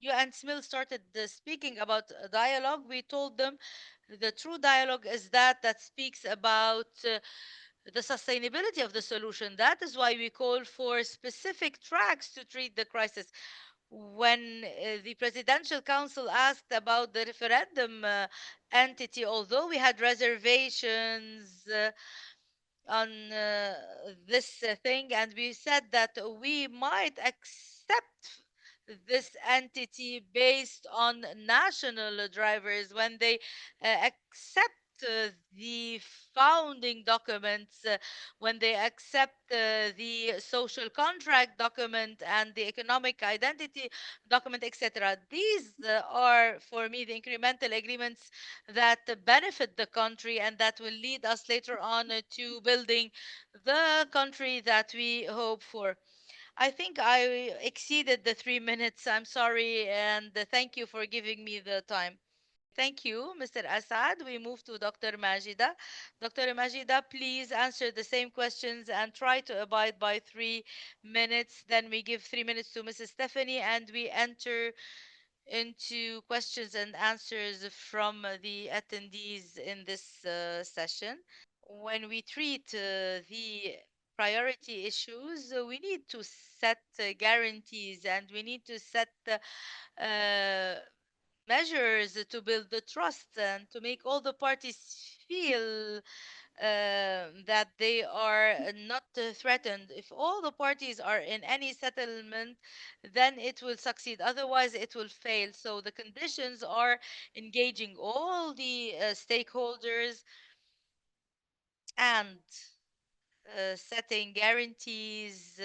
A: UNSMIL started speaking about a dialogue, we told them the true dialogue is that speaks about the sustainability of the solution. That is why we call for specific tracks to treat the crisis. When the Presidential Council asked about the referendum entity, although we had reservations on this thing, and we said that we might accept this entity based on national drivers when they accept the founding documents, when they accept the social contract document and the economic identity document, etc. These are, for me, the incremental agreements that benefit the country and that will lead us later on to building the country that we hope for. I think I exceeded the 3 minutes. I'm sorry, and thank you for giving me the time. Thank you, Mr. Assad. We move to Dr. Majida. Dr. Majida, please answer the same questions and try to abide by 3 minutes. Then we give 3 minutes to Mrs. Stephanie and we enter into questions and answers from the attendees in this session. When we treat the priority issues, we need to set guarantees and we need to set measures to build the trust and to make all the parties feel that they are not threatened. If all the parties are in any settlement, then it will succeed. Otherwise, it will fail. So the conditions are engaging all the stakeholders and setting guarantees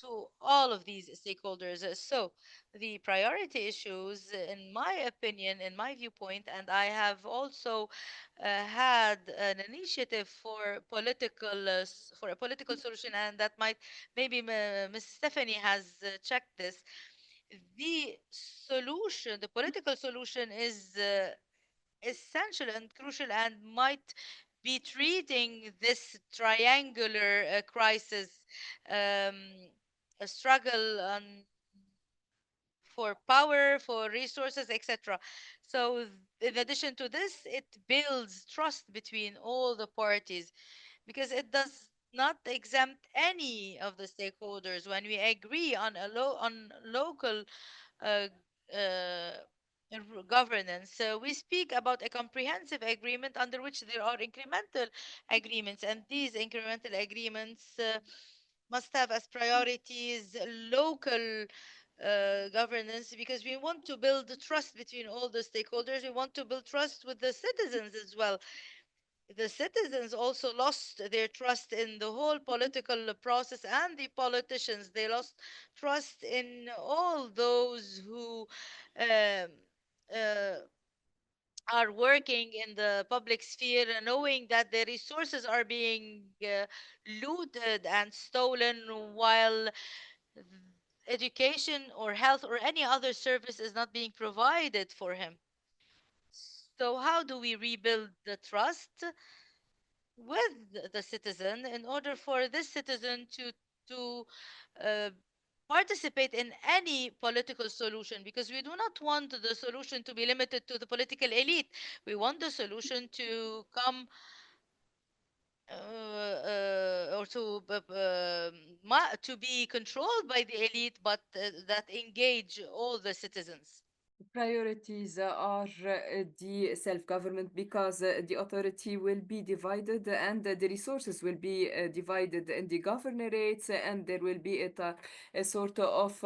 A: to all of these stakeholders. So, the priority issues, in my opinion, in my viewpoint, and I have also had an initiative for for a political solution, and that might maybe Ms. Stephanie has checked this. The solution, the political solution, is essential and crucial and might be treating this triangular crisis, um, a struggle for power, for resources, etc. So, in addition to this, it builds trust between all the parties because it does not exempt any of the stakeholders when we agree on on local uh, uh, governance. So we speak about a comprehensive agreement under which there are incremental agreements, and these incremental agreements must have as priorities local governance because we want to build trust between all the stakeholders. We want to build trust with the citizens as well. The citizens also lost their trust in the whole political process and the politicians. They lost trust in all those who um, uh, are working in the public sphere, knowing that their resources are being looted and stolen while education or health or any other service is not being provided for him. So, how do we rebuild the trust with the citizen in order for this citizen to uh, participate in any political solution, because we do not want the solution to be limited to the political elite. We want the solution to come or to be controlled by the elite, but that engage all the citizens.
B: Priorities are the self-government because the authority will be divided and the resources will be divided in the governorates, and there will be a sort of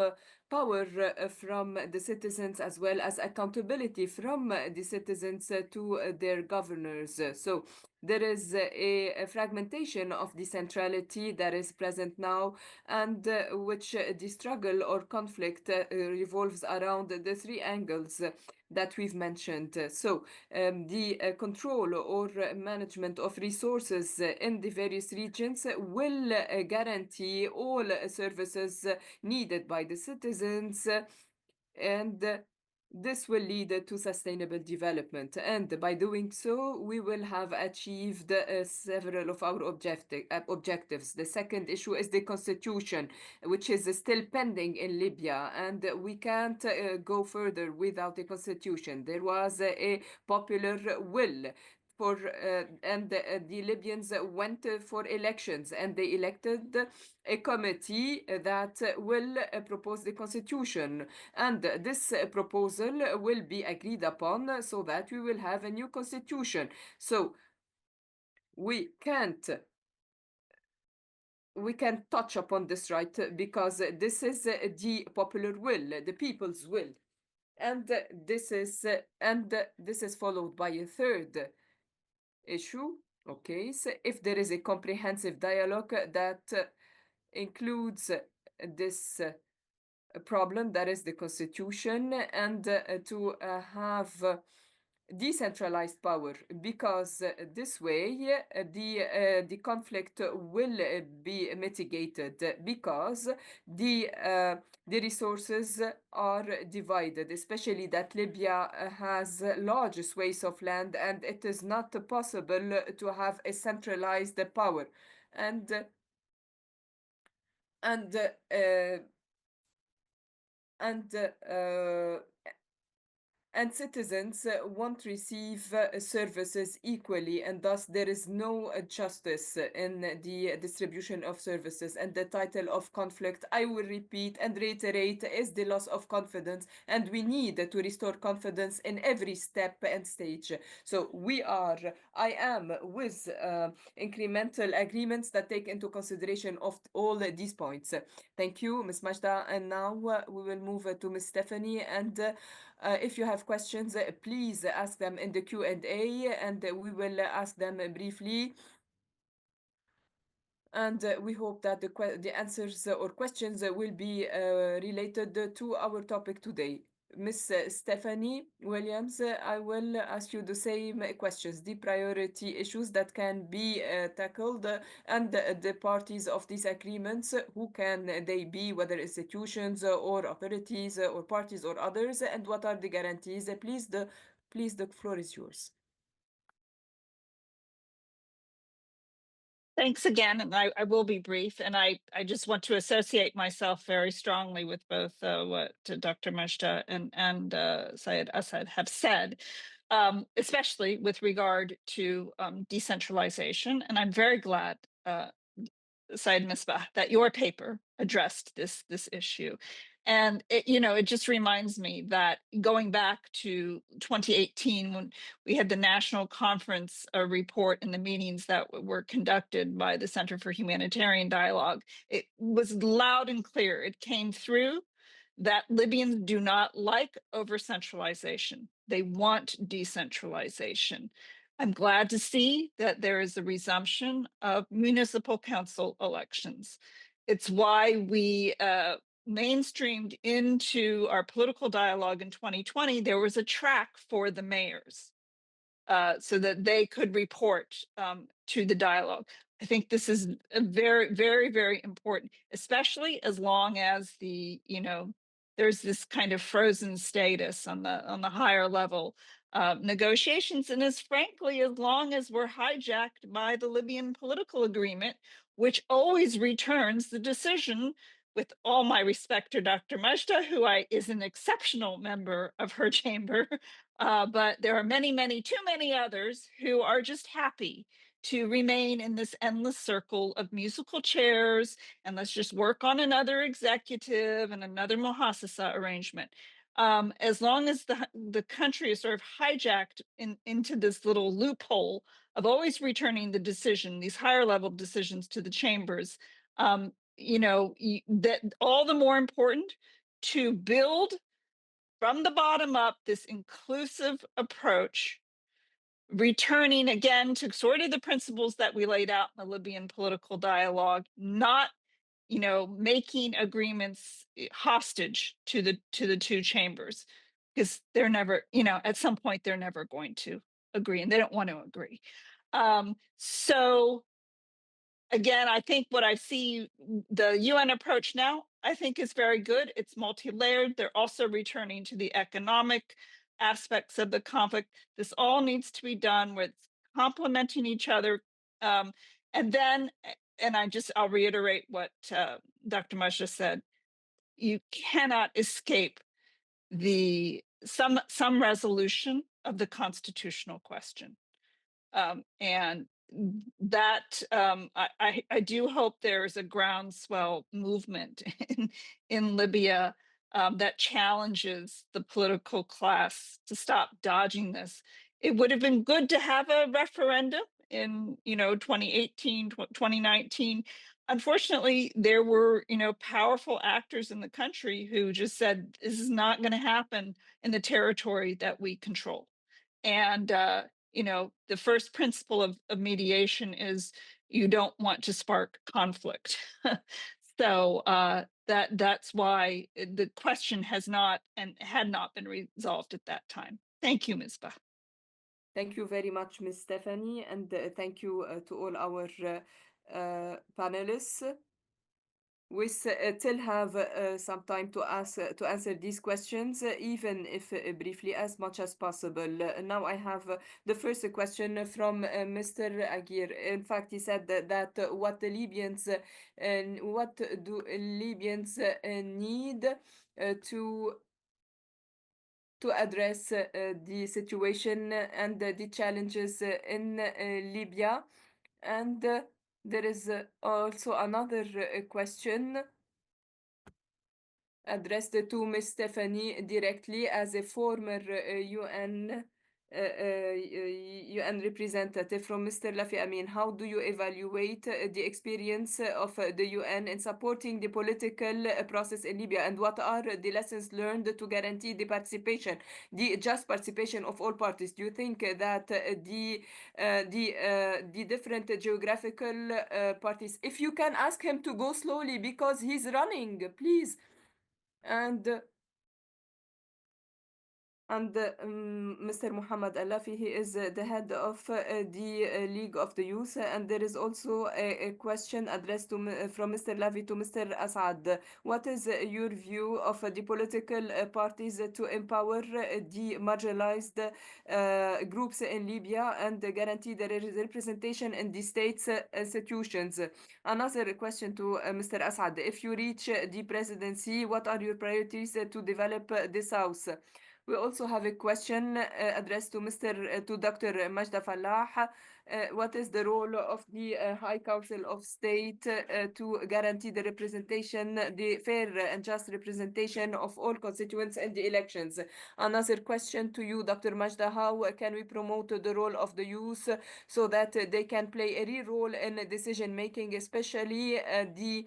B: power from the citizens as well as accountability from the citizens to their governors. So there is a fragmentation of the centrality that is present now, and which the struggle or conflict revolves around the three angles that we've mentioned. So, the control or management of resources in the various regions will guarantee all services needed by the citizens, and this will lead to sustainable development. And by doing so, we will have achieved several of our objectives. The second issue is the constitution, which is still pending in Libya, and we can't go further without a constitution. There was a popular will for and the Libyans went for elections, and they elected a committee that will propose the constitution, and this proposal will be agreed upon so that we will have a new constitution. So we can't we can touch upon this, right, because this is the popular will, the people's will, and this is followed by a third issue. Okay, so if there is a comprehensive dialogue that includes this problem, that is the constitution, and to have decentralized power, because this way the conflict will be mitigated, because the resources are divided, especially that Libya has large swathes of land, and it is not possible to have a centralized power. And and uh, and uh, and citizens won't receive services equally, and thus there is no justice in the distribution of services. And the title of conflict, I will repeat and reiterate, is the loss of confidence, and we need to restore confidence in every step and stage. So I am with incremental agreements that take into consideration of all these points. Thank you, Ms. Majda. And now we will move to Ms. Stephanie, and if you have questions, please ask them in the Q&A, and we will ask them briefly. And we hope that the answers or questions will be related to our topic today. Miss Stephanie Williams, I will ask you the same questions, the priority issues that can be tackled, and the parties of these agreements, who can they be, whether institutions or authorities or parties or others, and what are the guarantees? Please, the floor is yours.
D: Thanks again, and I will be brief. And I just want to associate myself very strongly with both what Dr. Majda and Syed Assad have said, especially with regard to decentralization. And I'm very glad, Syed Misbah, that your paper addressed this issue. And it just reminds me that going back to 2018, when we had the national conference report and the meetings that were conducted by the Center for Humanitarian Dialogue, it was loud and clear. It came through that Libyans do not like over centralization. They want decentralization. I'm glad to see that there is a resumption of municipal council elections. It's why we mainstreamed into our political dialogue in 2020. There was a track for the mayors so that they could report to the dialogue. I think this is a very, very, very important, especially as long as there's this kind of frozen status on the higher level negotiations, and as frankly, as long as we're hijacked by the Libyan political agreement, which always returns the decision. With all my respect to Dr. Majda, who is an exceptional member of her chamber, but there are many, many, too many others who are just happy to remain in this endless circle of musical chairs, and let's just work on another executive and another Mohasasa arrangement. As long as the country is sort of hijacked into this little loophole of always returning the decision, these higher level decisions, to the chambers, that all the more important to build from the bottom up this inclusive approach, returning again to sort of the principles that we laid out in the Libyan political dialogue, not making agreements hostage to the two chambers, because they're never, at some point they're never going to agree, and they don't want to agree. So again, I think what I see, the UN approach now, I think is very good. It's multi-layered. They're also returning to the economic aspects of the conflict. This all needs to be done with complementing each other. And then, and I'll reiterate what Dr. Masha said, you cannot escape some resolution of the constitutional question. And that I do hope there's a groundswell movement in Libya that challenges the political class to stop dodging this. It would have been good to have a referendum in 2018, 2019. Unfortunately, there were powerful actors in the country who just said this is not going to happen in the territory that we control. And the first principle of mediation is you don't want to spark conflict. So that's why the question has not and had not been resolved at that time. Thank you, Ms. Bach.
B: Thank you very much, Ms. Stephanie, and thank you to all our panelists. We still have some time to answer these questions, even if briefly, as much as possible. Now I have the first question from Mr. Aguirre. In fact, he said that what the Libyans what do Libyans need to address the situation and the challenges in Libya. And there is also another question addressed to Ms. Stephanie directly as a former UN representative from Mr. Lafi Amin. How do you evaluate the experience of the UN in supporting the political process in Libya, and what are the lessons learned to guarantee the just participation of all parties? Do you think that the different geographical parties, if you can ask him to go slowly because he's running, please. And Mr. Muhammad Alafi, he is the head of the League of the Youth. And there is also a question addressed from Mr. Lavi to Mr. Assad. What is your view of the political parties to empower the marginalized groups in Libya and guarantee their representation in the state's institutions? Another question to Mr. Assad. If you reach the presidency, what are your priorities to develop the South? We also have a question addressed to Dr. Majda Falah. What is the role of the High Council of State to guarantee the representation, the fair and just representation of all constituents in the elections? Another question to you, Dr. Majda. How can we promote the role of the youth so that they can play a real role in decision making, especially the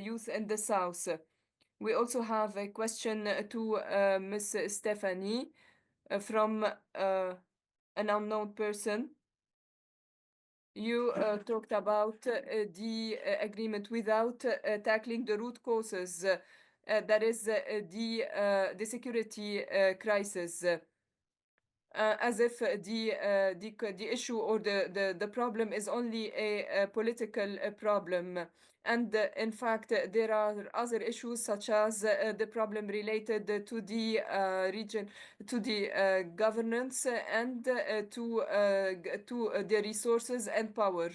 B: youth in the South? We also have a question to Ms. Stephanie from an unknown person. You talked about the agreement without tackling the root causes. That is the security crisis. As if the issue or the problem is only a political problem. And in fact, there are other issues such as the problem related to the region, to the governance, and to the resources and power.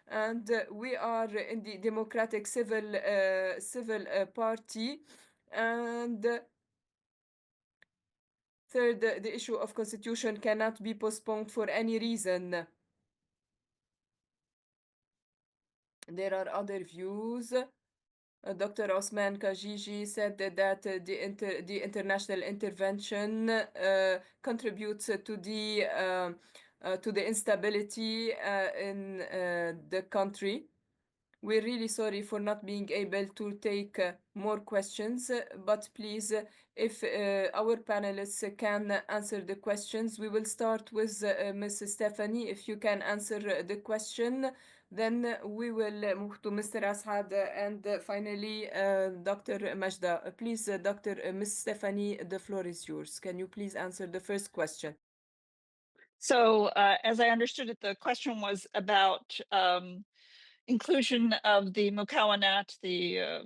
B: And we are in the democratic civil party. And third, the issue of constitution cannot be postponed for any reason. There are other views. Dr. Osman Kajiji said that the international intervention contributes to the instability in the country. We're really sorry for not being able to take more questions, but please, if our panelists can answer the questions, we will start with Ms. Stephanie. If you can answer the question, then we will move to Mr. Asad and finally Dr. Majda. Please, Ms. Stephanie, the floor is yours. Can you please answer the first question?
D: So as I understood it, the question was about inclusion of the Mukawanat, the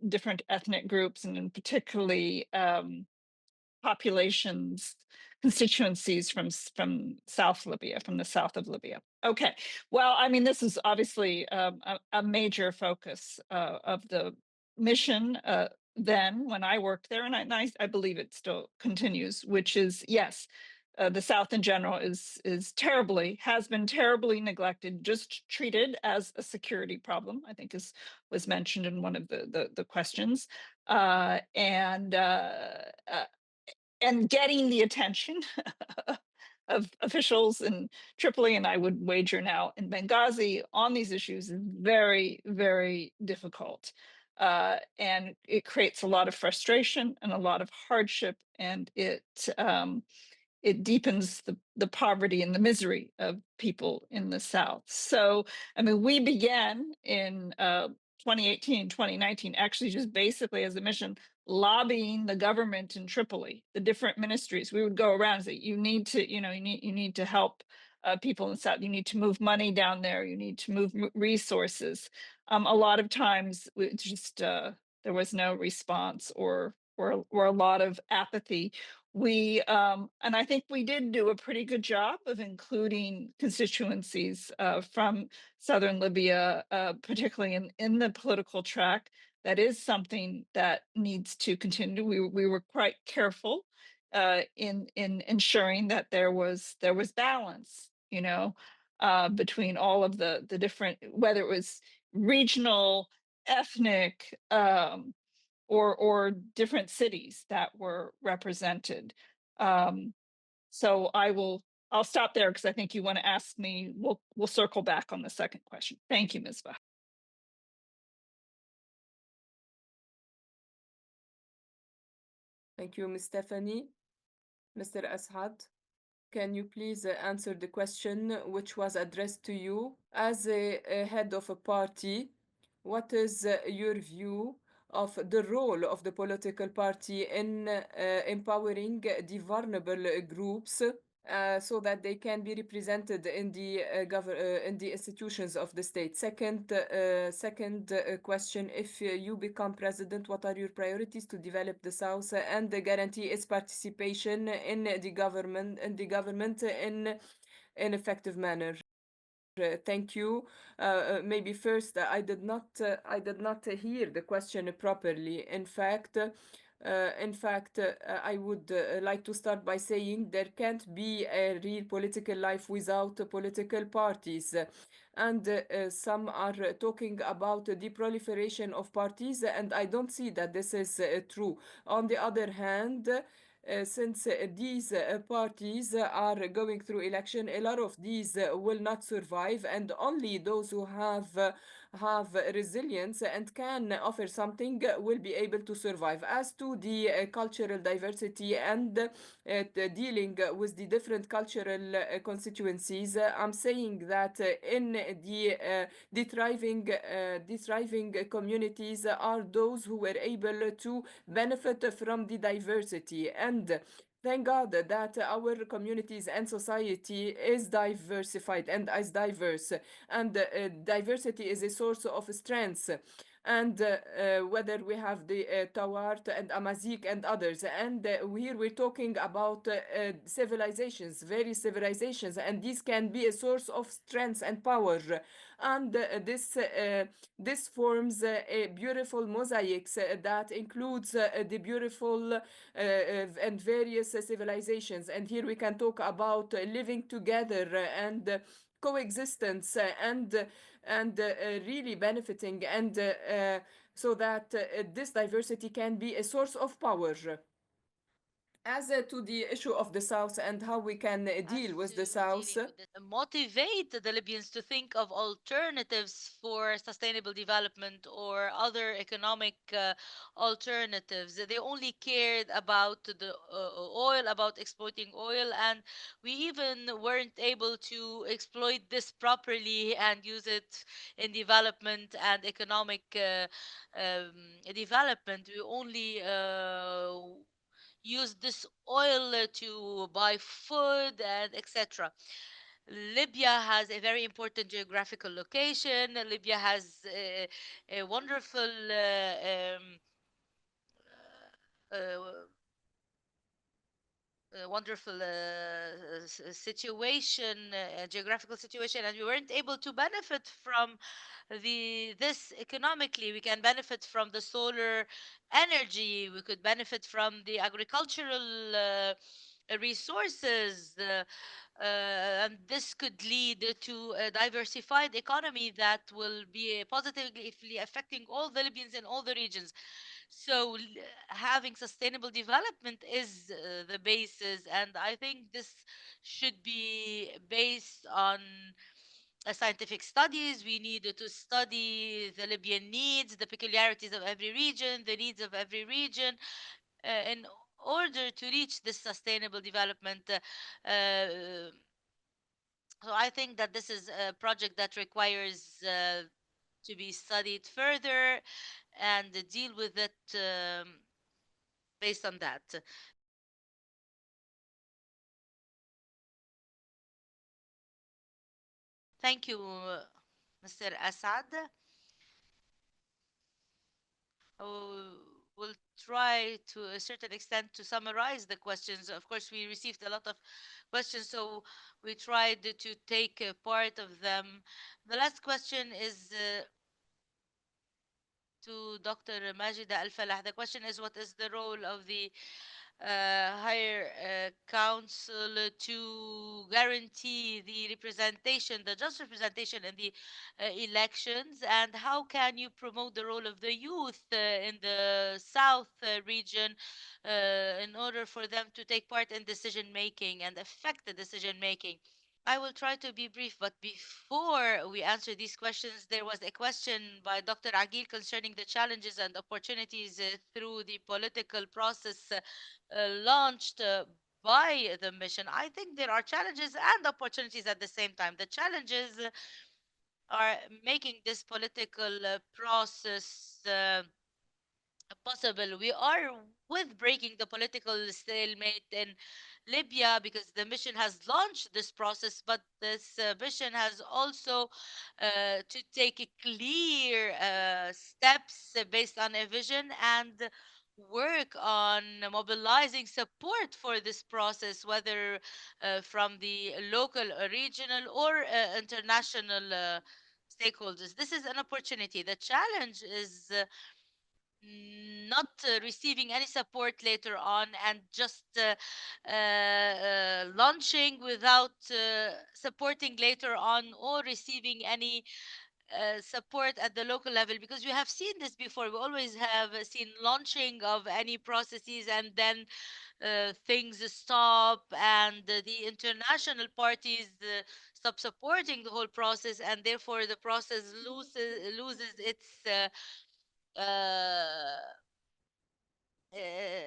D: different ethnic groups, and particularly populations, constituencies from South Libya, from the south of Libya. Okay, well, I mean, this is obviously a major focus of the mission then when I worked there, and I believe it still continues, which is, yes, the South in general has been terribly neglected, just treated as a security problem, I think was mentioned in one of the questions. And getting the attention of officials in Tripoli, and I would wager now in Benghazi on these issues is very, very difficult. And it creates a lot of frustration and a lot of hardship, and it it deepens the poverty and the misery of people in the South. So, I mean, we began in 2018, 2019, actually just basically as a mission, lobbying the government in Tripoli, the different ministries. We would go around and say, you need to, you need to help people in the South. You need to move money down there. You need to move resources. A lot of times, we just there was no response or a lot of apathy. We and I think we did do a pretty good job of including constituencies from southern Libya, particularly in the political track. That is something that needs to continue. We were quite careful in ensuring that there was balance, between all of the different, whether it was regional, ethnic, or different cities that were represented. Um, so I'll stop there because I think you want to ask me. We'll circle back on the second question. Thank you, Ms.
B: Thank you, Ms. Stephanie. Mr. Asad, can you please answer the question which was addressed to you? As a head of a party, what is your view of the role of the political party in empowering the vulnerable groups so that they can be represented in the in the institutions of the state? Second question: if you become president, what are your priorities to develop the South and guarantee its participation in the government in an effective manner? Thank you. Maybe first, I did not hear the question properly. In fact, I would like to start by saying there can't be a real political life without political parties. And some are talking about the proliferation of parties, and I don't see that this is true. On the other hand, since these parties are going through election, a lot of these will not survive, and only those who have resilience and can offer something will be able to survive. As to the cultural diversity and dealing with the different cultural constituencies, I'm saying that in the thriving communities are those who were able to benefit from the diversity. And thank God that our communities and society is diversified and is diverse. And diversity is a source of strength. And whether we have the Tawart and Amazik and others, and here we're talking about civilizations, various civilizations, and these can be a source of strength and power. And this forms a beautiful mosaics that includes the beautiful and various civilizations. And here we can talk about living together and coexistence and really benefiting and so that this diversity can be a source of power. As to the issue of the South and how we can
A: As
B: deal with the
A: to
B: South,
A: dealing with this, motivate the Libyans to think of alternatives for sustainable development or other economic alternatives. They only cared about the oil, about exploiting oil, and we even weren't able to exploit this properly and use it in development and economic development. We only use this oil to buy food and etc. Libya has a very important geographical location. Libya has a wonderful uh, wonderful situation, geographical situation, and we weren't able to benefit from this economically. We can benefit from the solar energy. We could benefit from the agricultural resources. And this could lead to a diversified economy that will be positively affecting all the Libyans in all the regions. So, having sustainable development is the basis, and I think this should be based on scientific studies. We need to study the Libyan needs, the peculiarities of every region, the needs of every region, in order to reach this sustainable development. So I think that this is a project that requires to be studied further and deal with it based on that. Thank you, Mr. Assad. We'll try to a certain extent to summarize the questions. Of course, we received a lot of questions, so we tried to take a part of them. The last question is to Dr. Majida Al-Falah. The question is, what is the role of the higher council to guarantee the representation, the just representation in the elections, and how can you promote the role of the youth in the south region in order for them to take part in decision making and affect the decision making? I will try to be brief, but before we answer these questions, there was a question by Dr. Agil concerning the challenges and opportunities through the political process launched by the mission. I think there are challenges and opportunities at the same time. The challenges are making this political process possible. We are with breaking the political stalemate in Libya because the mission has launched this process, but this mission has also to take clear steps based on a vision and work on mobilizing support for this process, whether from the local, regional, or international stakeholders. This is an opportunity. The challenge is not receiving any support later on and just launching without supporting later on or receiving any support at the local level, because we have seen this before. We always have seen launching of any processes and then things stop and the international parties stop supporting the whole process, and therefore the process loses its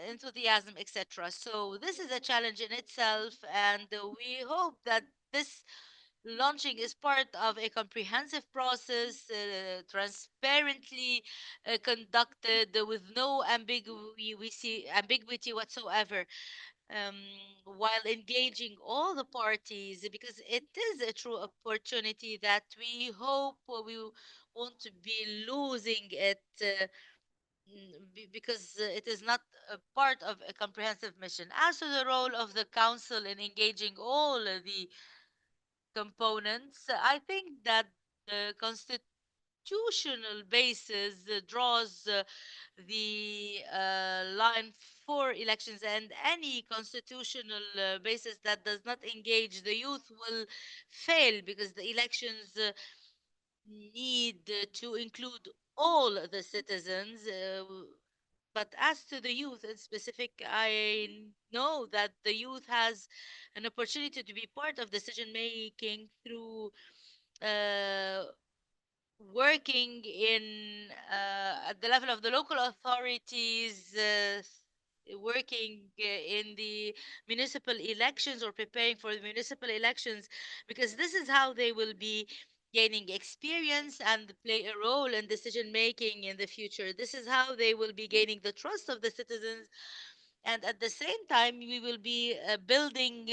A: enthusiasm, etc. So this is a challenge in itself, and we hope that this launching is part of a comprehensive process, transparently conducted with no ambiguity whatsoever, um, while engaging all the parties, because it is a true opportunity that we hope we won't be losing it. Because it is not a part of a comprehensive mission. As to the role of the council in engaging all the components, I think that the constitutional basis draws the line for elections, and any constitutional basis that does not engage the youth will fail, because the elections need to include all the citizens. But as to the youth in specific, I know that the youth has an opportunity to be part of decision making through uh, working in at the level of the local authorities, working in the municipal elections or preparing for the municipal elections, because this is how they will be gaining experience and play a role in decision making in the future. This is how they will be gaining the trust of the citizens, and at the same time we will be building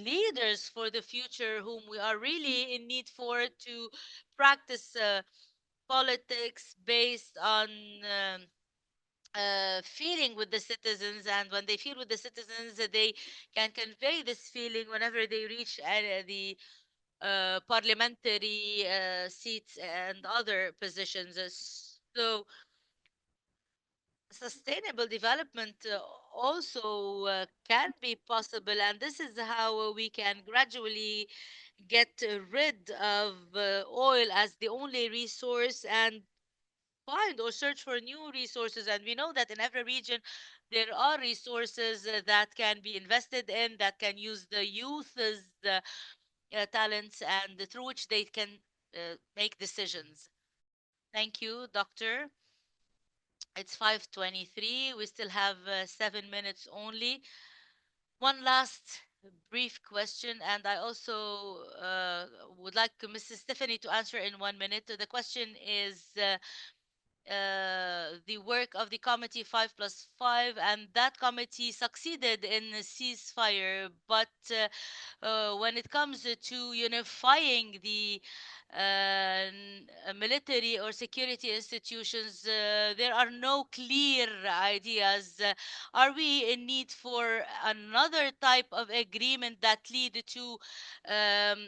A: leaders for the future whom we are really in need for to practice politics based on feeling with the citizens, and when they feel with the citizens they can convey this feeling whenever they reach the parliamentary seats and other positions. So sustainable development also can be possible, and this is how we can gradually get rid of oil as the only resource and find or search for new resources. And we know that in every region there are resources that can be invested in, that can use the youth's talents, and through which they can make decisions. Thank you, Doctor. It's 5:23. We still have 7 minutes only. One last brief question, and I also would like Mrs. Stephanie to answer in 1 minute. The question is the work of the committee 5+5, and that committee succeeded in a ceasefire. But when it comes to unifying the military or security institutions, there are no clear ideas. Are we in need for another type of agreement that lead to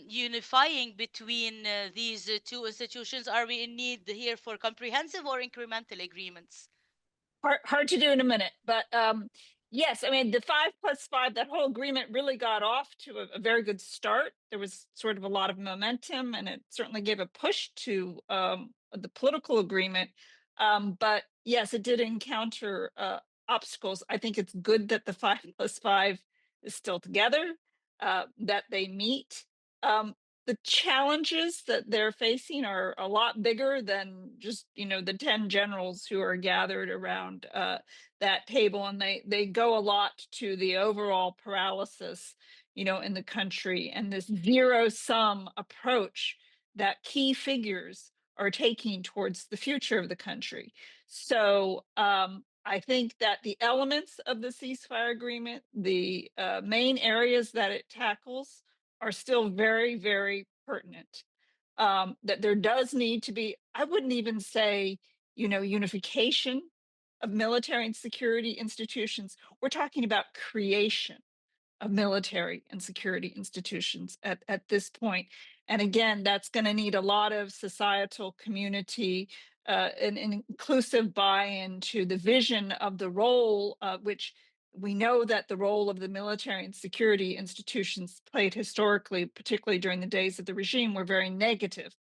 A: unifying between these two institutions? Are we in need here for comprehensive or incremental agreements?
D: Hard to do in a minute, but yes, I mean the 5+5, that whole agreement really got off to a very good start. There was sort of a lot of momentum, and it certainly gave a push to the political agreement. But yes, it did encounter obstacles. I think it's good that the 5+5 is still together, that they meet. The challenges that they're facing are a lot bigger than just the 10 generals who are gathered around that table, and they go a lot to the overall paralysis in the country, and this zero sum approach that key figures are taking towards the future of the country. So I think that the elements of the ceasefire agreement, the main areas that it tackles, are still very, very pertinent. That there does need to be, I wouldn't even say, unification of military and security institutions. We're talking about creation of military and security institutions at this point. And again, that's going to need a lot of societal community, an inclusive buy-in to the vision of the role, which we know that the role of the military and security institutions played historically, particularly during the days of the regime, were very negative.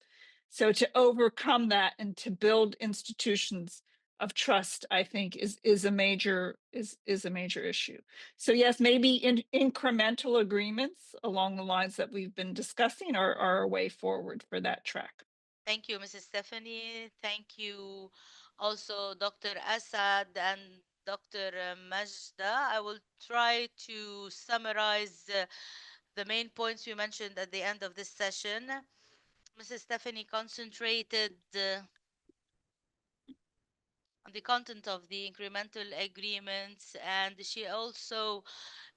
D: So to overcome that and to build institutions of trust, I think is a major issue. So yes, maybe incremental agreements along the lines that we've been discussing are a way forward for that track.
A: Thank you, Mrs. Stephanie. Thank you also, Dr. Assad and Dr. Majda. I will try to summarize the main points we mentioned at the end of this session. Mrs. Stephanie concentrated on the content of the incremental agreements, and she also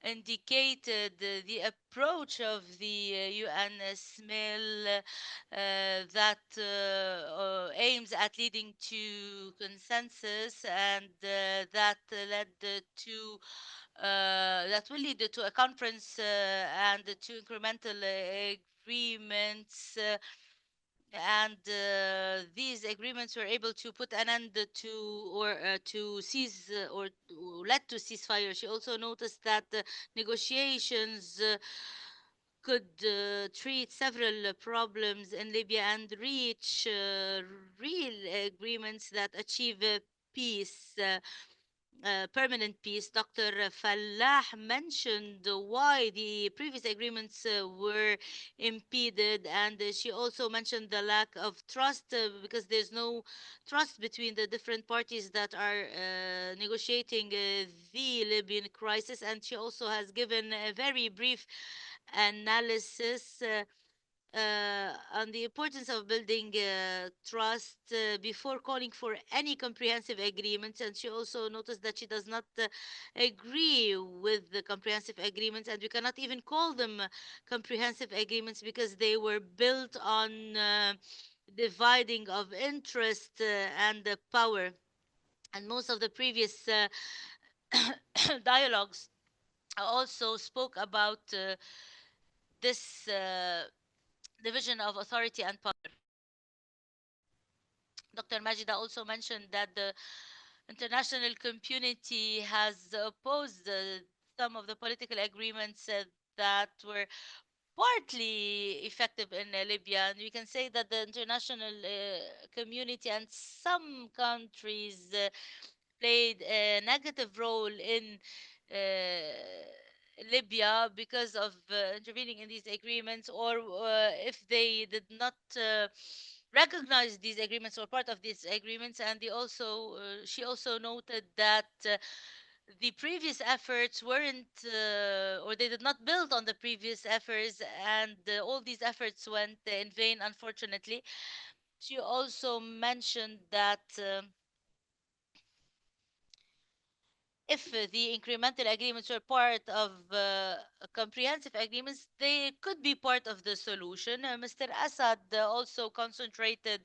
A: indicated the approach of the UNSMIL that aims at leading to consensus, and that will lead to a conference and to incremental agreements. And these agreements were able to put an end to or to cease or led to ceasefire. She also noticed that the negotiations could treat several problems in Libya and reach real agreements that achieve peace. Permanent peace. Dr. Fallah mentioned why the previous agreements were impeded, and she also mentioned the lack of trust because there's no trust between the different parties that are negotiating the Libyan crisis. And she also has given a very brief analysis on the importance of building trust before calling for any comprehensive agreements. And she also noticed that she does not agree with the comprehensive agreements, and we cannot even call them comprehensive agreements because they were built on dividing of interest and power. And most of the previous dialogues also spoke about this division of authority and power. Dr. Majida also mentioned that the international community has opposed some of the political agreements that were partly effective in Libya. And we can say that the international community and some countries played a negative role in Libya because of intervening in these agreements, or if they did not recognized these agreements or part of these agreements, and she also noted that the previous efforts weren't or they did not build on the previous efforts, and all these efforts went in vain, unfortunately. She also mentioned that if the incremental agreements were part of comprehensive agreements, they could be part of the solution. Mr. Assad also concentrated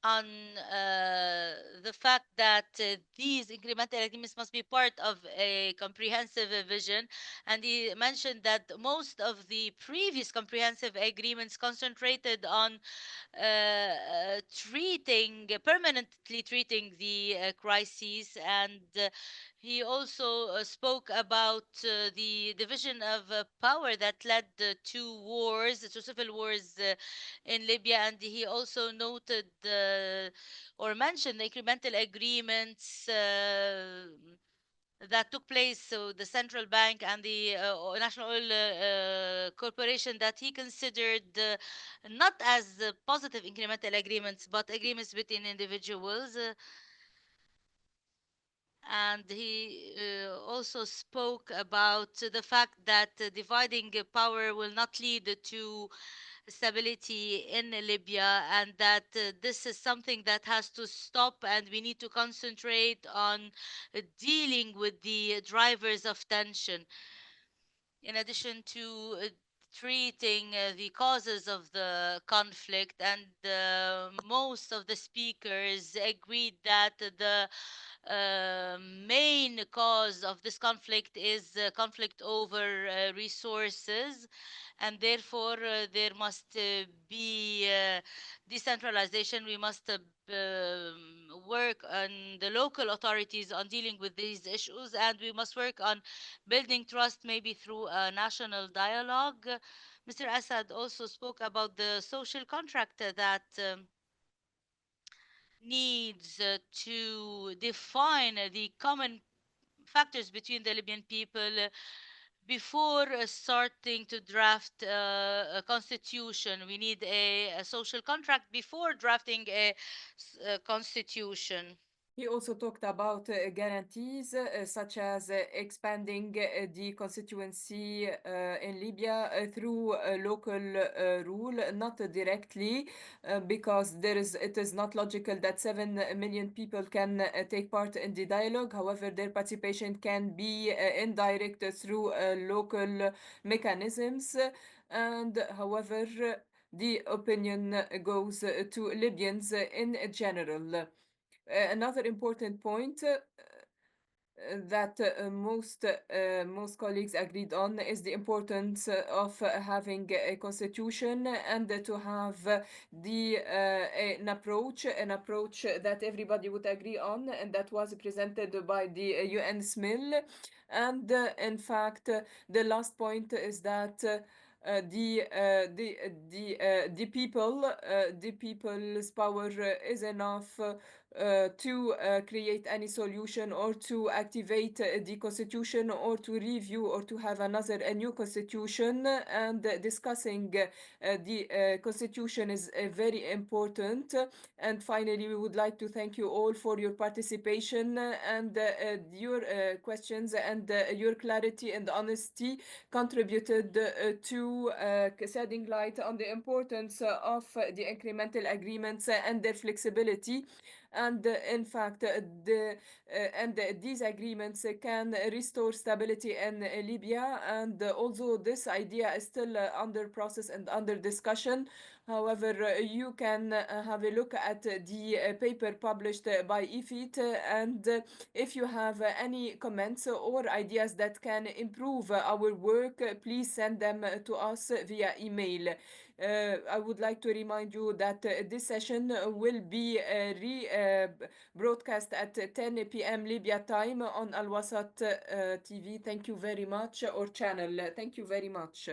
A: on the fact that these incremental agreements must be part of a comprehensive vision. And he mentioned that most of the previous comprehensive agreements concentrated on permanently treating the crises. And he also spoke about the division of power that led to civil wars in Libya. And he also noted or mentioned the incremental agreements that took place. So the central bank and the national oil corporation, that he considered not as positive incremental agreements, but agreements between individuals. And he also spoke about the fact that dividing power will not lead to stability in Libya, and that this is something that has to stop, and we need to concentrate on dealing with the drivers of tension, in addition to treating the causes of the conflict. And most of the speakers agreed that the main cause of this conflict is conflict over resources, and therefore there must be decentralization. We must work on the local authorities on dealing with these issues, and we must work on building trust, maybe through a national dialogue. Mr. Assad also spoke about the social contract that needs to define the common factors between the Libyan people before starting to draft a constitution. We need a social contract before drafting a constitution.
B: He also talked about guarantees such as expanding the constituency in Libya through local rule, not directly, because it is not logical that 7 million people can take part in the dialogue. However, their participation can be indirect through local mechanisms. And however, the opinion goes to Libyans in general. Another important point that most colleagues agreed on is the importance of having a constitution, and to have an approach that everybody would agree on, and that was presented by the UNSMIL. And in fact, the last point is that the people's power is enough to create any solution, or to activate the constitution, or to review, or to have a new constitution. And discussing the constitution is very important. And finally, we would like to thank you all for your participation, and your questions, and your clarity and honesty contributed to shedding light on the importance of the incremental agreements and their flexibility. And in fact, these agreements can restore stability in Libya. And although this idea is still under process and under discussion, however, you can have a look at the paper published by IFIT. And if you have any comments or ideas that can improve our work, please send them to us via email. I would like to remind you that this session will be broadcast at 10 p.m. Libya time on Al Wasat TV. Thank you very much, or channel. Thank you very much.